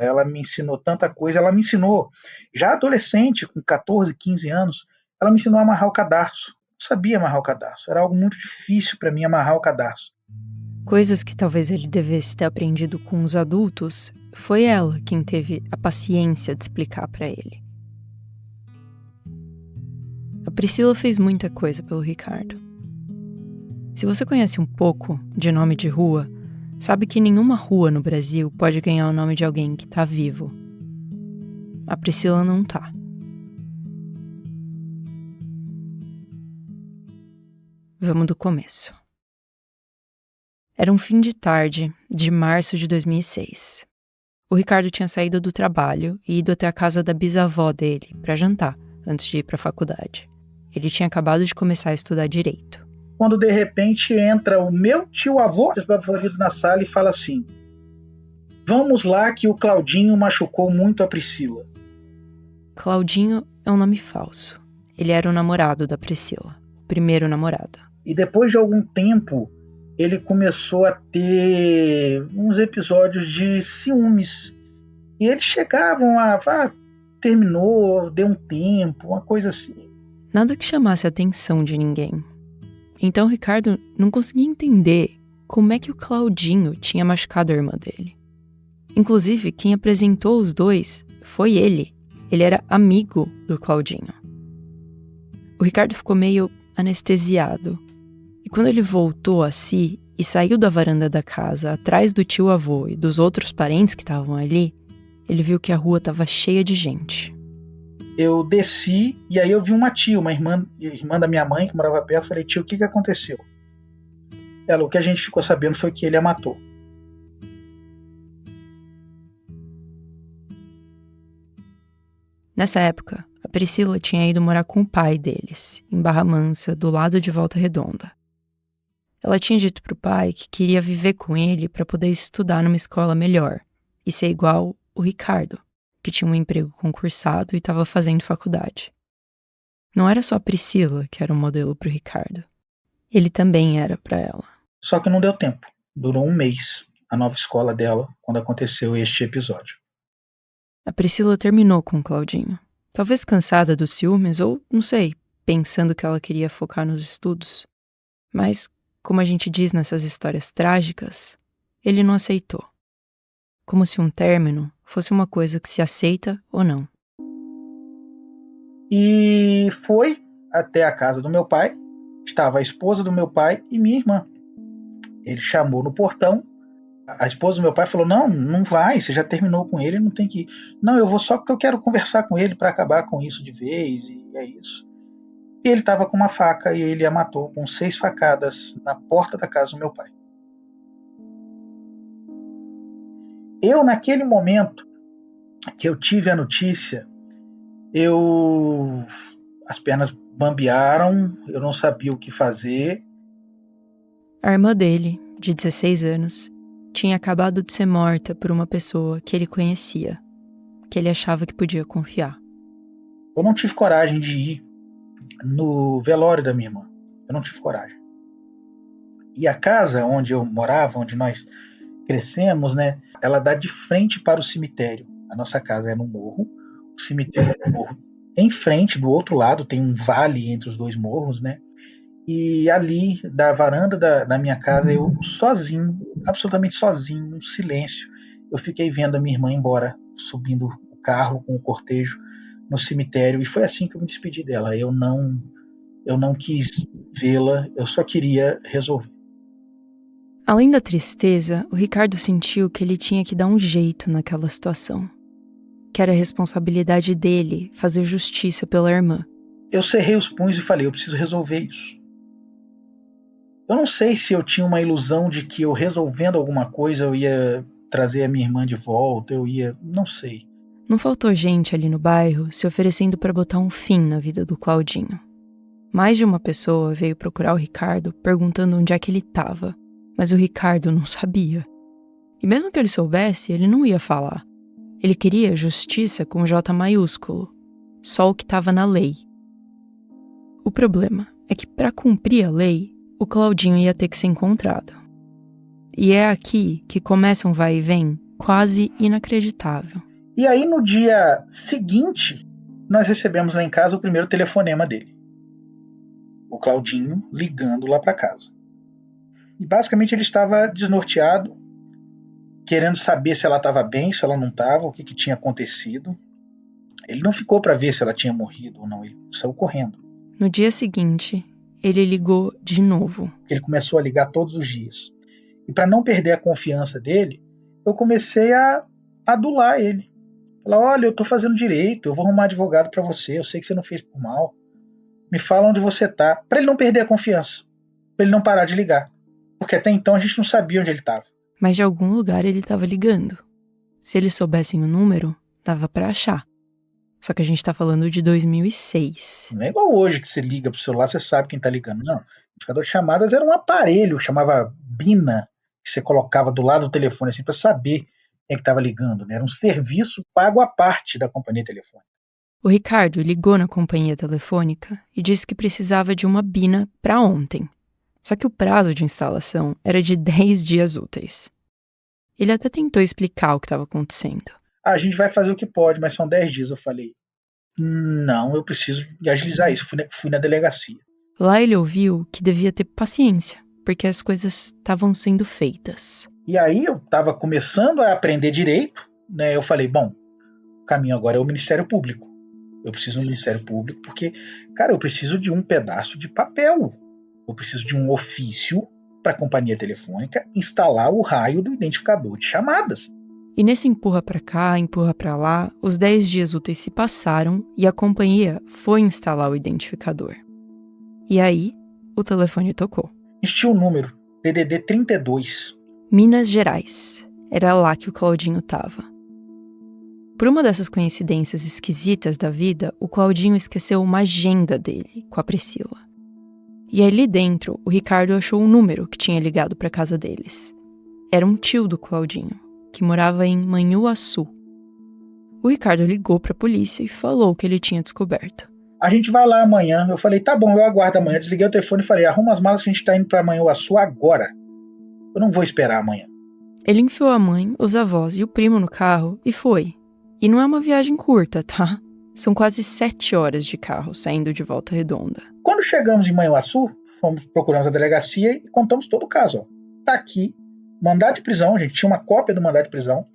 Speaker 14: Ela me ensinou tanta coisa, ela me ensinou, já adolescente, com 14, 15 anos, ela me ensinou a amarrar o cadarço. Eu sabia amarrar o cadarço, era algo muito difícil para mim amarrar o cadarço.
Speaker 13: Coisas que talvez ele devesse ter aprendido com os adultos, foi ela quem teve a paciência de explicar para ele. A Priscila fez muita coisa pelo Ricardo. Se você conhece um pouco de nome de rua, sabe que nenhuma rua no Brasil pode ganhar o nome de alguém que tá vivo. A Priscila não tá. Vamos do começo. Era um fim de tarde de março de 2006. O Ricardo tinha saído do trabalho e ido até a casa da bisavó dele para jantar, antes de ir para a faculdade. Ele tinha acabado de começar a estudar direito.
Speaker 14: Quando de repente entra o meu tio-avô favorito na sala e fala assim: vamos lá que o Claudinho machucou muito a Priscila.
Speaker 13: Claudinho é um nome falso. Ele era o namorado da Priscila, o primeiro namorado.
Speaker 14: E depois de algum tempo, ele começou a ter uns episódios de ciúmes. E eles chegavam terminou, deu um tempo, uma coisa assim.
Speaker 13: Nada que chamasse a atenção de ninguém. Então o Ricardo não conseguia entender como é que o Claudinho tinha machucado a irmã dele. Inclusive, quem apresentou os dois foi ele. Ele era amigo do Claudinho. O Ricardo ficou meio anestesiado. E quando ele voltou a si e saiu da varanda da casa, atrás do tio-avô e dos outros parentes que estavam ali, ele viu que a rua estava cheia de gente.
Speaker 14: Eu desci e aí eu vi uma tia, uma irmã da minha mãe que morava perto. Falei: tio, o que aconteceu? Ela: o que a gente ficou sabendo foi que ele a matou.
Speaker 13: Nessa época, a Priscila tinha ido morar com o pai deles, em Barra Mansa, do lado de Volta Redonda. Ela tinha dito pro pai que queria viver com ele para poder estudar numa escola melhor e ser igual o Ricardo, que tinha um emprego concursado e estava fazendo faculdade. Não era só a Priscila que era um modelo pro Ricardo. Ele também era para ela.
Speaker 14: Só que não deu tempo. Durou um mês a nova escola dela quando aconteceu este episódio.
Speaker 13: A Priscila terminou com o Claudinho. Talvez cansada dos ciúmes ou, não sei, pensando que ela queria focar nos estudos. Mas, como a gente diz nessas histórias trágicas, ele não aceitou. Como se um término fosse uma coisa que se aceita ou não.
Speaker 14: E foi até a casa do meu pai. Estava a esposa do meu pai e minha irmã. Ele chamou no portão. A esposa do meu pai falou: não vai, você já terminou com ele, não tem que ir. Não, eu vou só porque eu quero conversar com ele para acabar com isso de vez, e é isso. E ele estava com uma faca e ele a matou com 6 facadas na porta da casa do meu pai. Eu, naquele momento que eu tive a notícia, as pernas bambearam, eu não sabia o que fazer.
Speaker 13: A irmã dele, de 16 anos, tinha acabado de ser morta por uma pessoa que ele conhecia, que ele achava que podia confiar.
Speaker 14: Eu não tive coragem de ir no velório da minha irmã. Eu não tive coragem. E a casa onde eu morava, onde nós crescemos, né, ela dá de frente para o cemitério. A nossa casa é no morro, o cemitério é no morro. Em frente, do outro lado, tem um vale entre os dois morros, né? E ali, da varanda da minha casa, eu sozinho, absolutamente sozinho, um silêncio, eu fiquei vendo a minha irmã embora, subindo o carro com o cortejo no cemitério, e foi assim que eu me despedi dela. Eu não quis vê-la, eu só queria resolver.
Speaker 13: Além da tristeza, o Ricardo sentiu que ele tinha que dar um jeito naquela situação, que era a responsabilidade dele fazer justiça pela irmã.
Speaker 14: Eu cerrei os punhos e falei: eu preciso resolver isso. Eu não sei se eu tinha uma ilusão de que eu resolvendo alguma coisa eu ia trazer a minha irmã de volta, não sei.
Speaker 13: Não faltou gente ali no bairro se oferecendo para botar um fim na vida do Claudinho. Mais de uma pessoa veio procurar o Ricardo perguntando onde é que ele estava, mas o Ricardo não sabia. E mesmo que ele soubesse, ele não ia falar. Ele queria justiça com J maiúsculo, só o que estava na lei. O problema é que para cumprir a lei, o Claudinho ia ter que ser encontrado. E é aqui que começa um vai e vem quase inacreditável.
Speaker 14: E aí, no dia seguinte, nós recebemos lá em casa o primeiro telefonema dele. O Claudinho ligando lá para casa. E basicamente ele estava desnorteado, querendo saber se ela estava bem, se ela não estava, o que tinha acontecido. Ele não ficou para ver se ela tinha morrido ou não, ele saiu correndo.
Speaker 13: No dia seguinte, ele ligou de novo.
Speaker 14: Ele começou a ligar todos os dias. E para não perder a confiança dele, eu comecei a adular ele. Falar, olha, eu estou fazendo direito, eu vou arrumar advogado para você, eu sei que você não fez por mal. Me fala onde você tá, para ele não perder a confiança, para ele não parar de ligar. Porque até então a gente não sabia onde ele estava.
Speaker 13: Mas de algum lugar ele estava ligando. Se eles soubessem o número, dava para achar. Só que a gente está falando de 2006.
Speaker 14: Não é igual hoje que você liga pro celular, você sabe quem está ligando. Não, o indicador de chamadas era um aparelho, chamava Bina, que você colocava do lado do telefone assim para saber quem é que estava ligando. Né? Era um serviço pago à parte da companhia telefônica.
Speaker 13: O Ricardo ligou na companhia telefônica e disse que precisava de uma Bina para ontem. Só que o prazo de instalação era de 10 dias úteis. Ele até tentou explicar o que estava acontecendo.
Speaker 14: A gente vai fazer o que pode, mas são 10 dias. Eu falei, não, eu preciso agilizar isso. Fui na delegacia.
Speaker 13: Lá ele ouviu que devia ter paciência, porque as coisas estavam sendo feitas.
Speaker 14: E aí eu estava começando a aprender direito, né? Eu falei, bom, o caminho agora é o Ministério Público. Eu preciso do Ministério Público porque, cara, eu preciso de um pedaço de papel. Eu preciso de um ofício para a companhia telefônica instalar o raio do identificador de chamadas.
Speaker 13: E nesse empurra para cá, empurra para lá, os 10 dias úteis se passaram e a companhia foi instalar o identificador. E aí, o telefone tocou.
Speaker 14: A gente tinha um número, DDD 32.
Speaker 13: Minas Gerais. Era lá que o Claudinho estava. Por uma dessas coincidências esquisitas da vida, o Claudinho esqueceu uma agenda dele com a Priscila. E ali dentro, o Ricardo achou um número que tinha ligado para casa deles. Era um tio do Claudinho, que morava em Manhuaçu. O Ricardo ligou para a polícia e falou o que ele tinha descoberto.
Speaker 14: A gente vai lá amanhã. Eu falei, tá bom, eu aguardo amanhã. Desliguei o telefone e falei, arruma as malas que a gente tá indo para Manhuaçu agora. Eu não vou esperar amanhã.
Speaker 13: Ele enfiou a mãe, os avós e o primo no carro e foi. E não é uma viagem curta, tá? São quase 7 horas de carro saindo de Volta Redonda.
Speaker 14: Quando chegamos em Manhuaçu, procuramos a delegacia e contamos todo o caso. Ó. Tá aqui, mandado de prisão, a gente tinha uma cópia do mandado de prisão.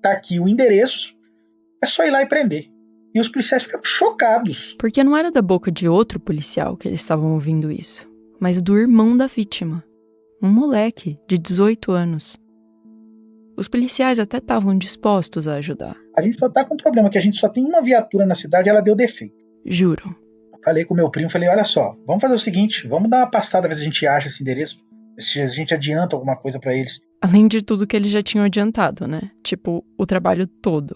Speaker 14: Tá aqui o endereço, é só ir lá e prender. E os policiais ficaram chocados.
Speaker 13: Porque não era da boca de outro policial que eles estavam ouvindo isso, mas do irmão da vítima. Um moleque de 18 anos. Os policiais até estavam dispostos a ajudar.
Speaker 14: A gente só tá com um problema, que a gente só tem uma viatura na cidade e ela deu defeito.
Speaker 13: Juro.
Speaker 14: Falei com o meu primo, falei, olha só, vamos fazer o seguinte, vamos dar uma passada, ver se a gente acha esse endereço, se a gente adianta alguma coisa pra eles.
Speaker 13: Além de tudo que eles já tinham adiantado, né? Tipo, o trabalho todo.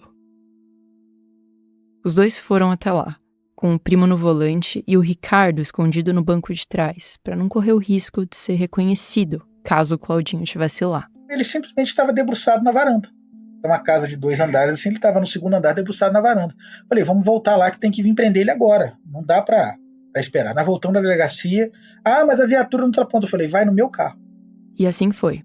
Speaker 13: Os dois foram até lá, com o primo no volante e o Ricardo escondido no banco de trás, pra não correr o risco de ser reconhecido, caso o Claudinho estivesse lá.
Speaker 14: Ele simplesmente estava debruçado na varanda. É uma casa de 2 andares, assim, ele estava no segundo andar debruçado na varanda. Falei, vamos voltar lá que tem que vir prender ele agora. Não dá pra esperar. Nós voltamos da delegacia. Ah, mas a viatura não tá pronta. Eu falei, vai no meu carro.
Speaker 13: E assim foi.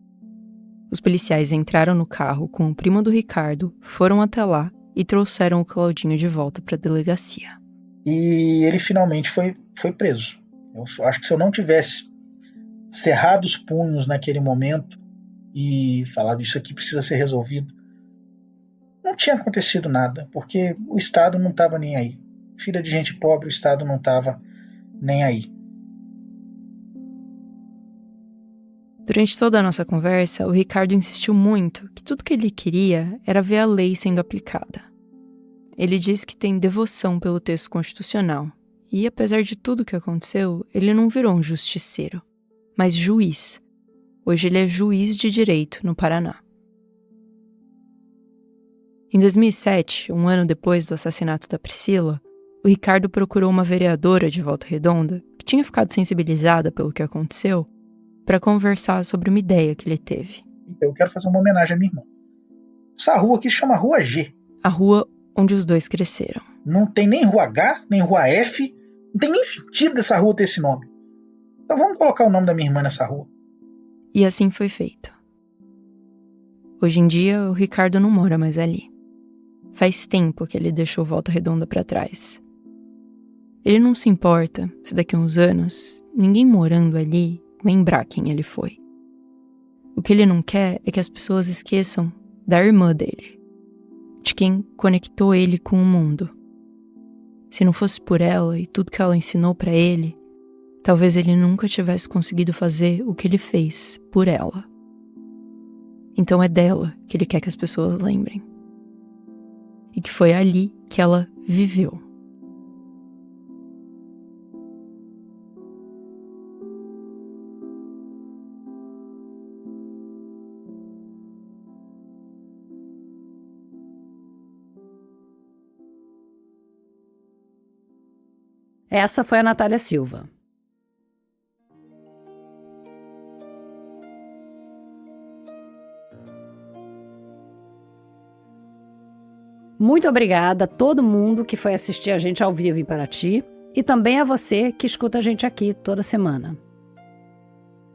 Speaker 13: Os policiais entraram no carro com o primo do Ricardo, foram até lá e trouxeram o Claudinho de volta pra delegacia.
Speaker 14: E ele finalmente foi preso. Eu acho que se eu não tivesse cerrado os punhos naquele momento e falado isso aqui precisa ser resolvido, não tinha acontecido nada, porque o Estado não estava nem aí. Filha de gente pobre, o Estado não estava nem aí.
Speaker 13: Durante toda a nossa conversa, o Ricardo insistiu muito que tudo que ele queria era ver a lei sendo aplicada. Ele disse que tem devoção pelo texto constitucional e, apesar de tudo que aconteceu, ele não virou um justiceiro, mas juiz. Hoje ele é juiz de direito no Paraná. Em 2007, um ano depois do assassinato da Priscila, o Ricardo procurou uma vereadora de Volta Redonda, que tinha ficado sensibilizada pelo que aconteceu, para conversar sobre uma ideia que ele teve.
Speaker 14: Eu quero fazer uma homenagem à minha irmã. Essa rua aqui se chama Rua G.
Speaker 13: A rua onde os dois cresceram.
Speaker 14: Não tem nem Rua H, nem Rua F, não tem nem sentido dessa rua ter esse nome. Então vamos colocar o nome da minha irmã nessa rua.
Speaker 13: E assim foi feito. Hoje em dia, o Ricardo não mora mais ali. Faz tempo que ele deixou Volta Redonda pra trás. Ele não se importa se daqui a uns anos ninguém morando ali lembrar quem ele foi. O que ele não quer é que as pessoas esqueçam da irmã dele, de quem conectou ele com o mundo. Se não fosse por ela e tudo que ela ensinou pra ele, talvez ele nunca tivesse conseguido fazer o que ele fez por ela. Então é dela que ele quer que as pessoas lembrem. E que foi ali que ela viveu.
Speaker 3: Essa foi a Natália Silva. Muito obrigada a todo mundo que foi assistir a gente ao vivo em Paraty e também a você que escuta a gente aqui toda semana.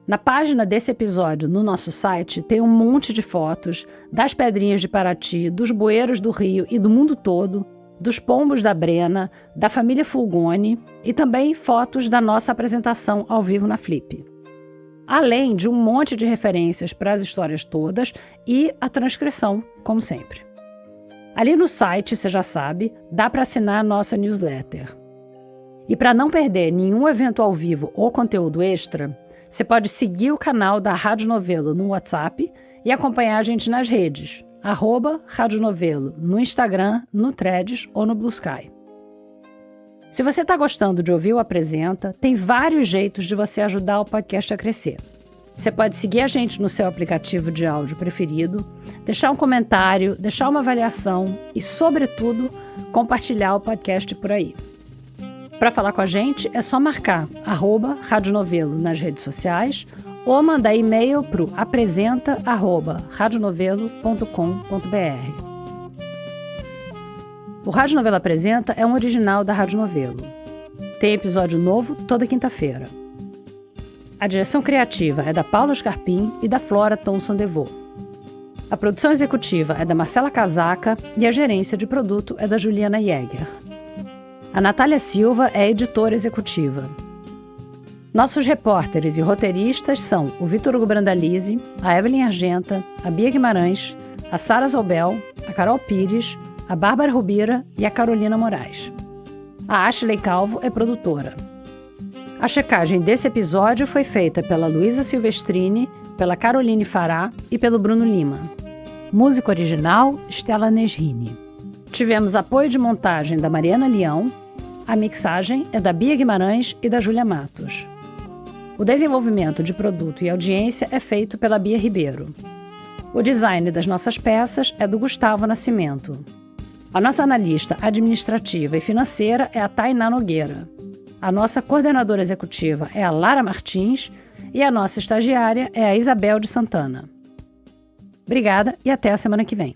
Speaker 3: Na página desse episódio no nosso site tem um monte de fotos das pedrinhas de Paraty, dos bueiros do Rio e do mundo todo, dos pombos da Brena, da família Fulgoni e também fotos da nossa apresentação ao vivo na Flip. Além de um monte de referências para as histórias todas e a transcrição, como sempre. Ali no site, você já sabe, dá para assinar a nossa newsletter. E para não perder nenhum evento ao vivo ou conteúdo extra, você pode seguir o canal da Rádio Novelo no WhatsApp e acompanhar a gente nas redes, @Rádio Novelo, no Instagram, no Threads ou no Blue Sky. Se você está gostando de ouvir o Apresenta, tem vários jeitos de você ajudar o podcast a crescer. Você pode seguir a gente no seu aplicativo de áudio preferido, deixar um comentário, deixar uma avaliação e, sobretudo, compartilhar o podcast por aí. Para falar com a gente, é só marcar @Rádio Novelo nas redes sociais ou mandar e-mail para o apresenta@radionovelo.com.br. O Rádio Novelo Apresenta é um original da Rádio Novelo. Tem episódio novo toda quinta-feira. A direção criativa é da Paula Scarpim e da Flora Thomson-Devaux. A produção executiva é da Marcela Casaca e a gerência de produto é da Juliana Jäger. A Natália Silva é editora executiva. Nossos repórteres e roteiristas são o Vitor Hugo Brandalize, a Evelyn Argenta, a Bia Guimarães, a Sara Zobel, a Carol Pires, a Bárbara Rubira e a Carolina Moraes. A Ashley Calvo é produtora. A checagem desse episódio foi feita pela Luísa Silvestrini, pela Caroline Fará e pelo Bruno Lima. Música original, Stella Nesrini. Tivemos apoio de montagem da Mariana Leão. A mixagem é da Bia Guimarães e da Júlia Matos. O desenvolvimento de produto e audiência é feito pela Bia Ribeiro. O design das nossas peças é do Gustavo Nascimento. A nossa analista administrativa e financeira é a Tainá Nogueira. A nossa coordenadora executiva é a Lara Martins e a nossa estagiária é a Isabel de Santana. Obrigada e até a semana que vem.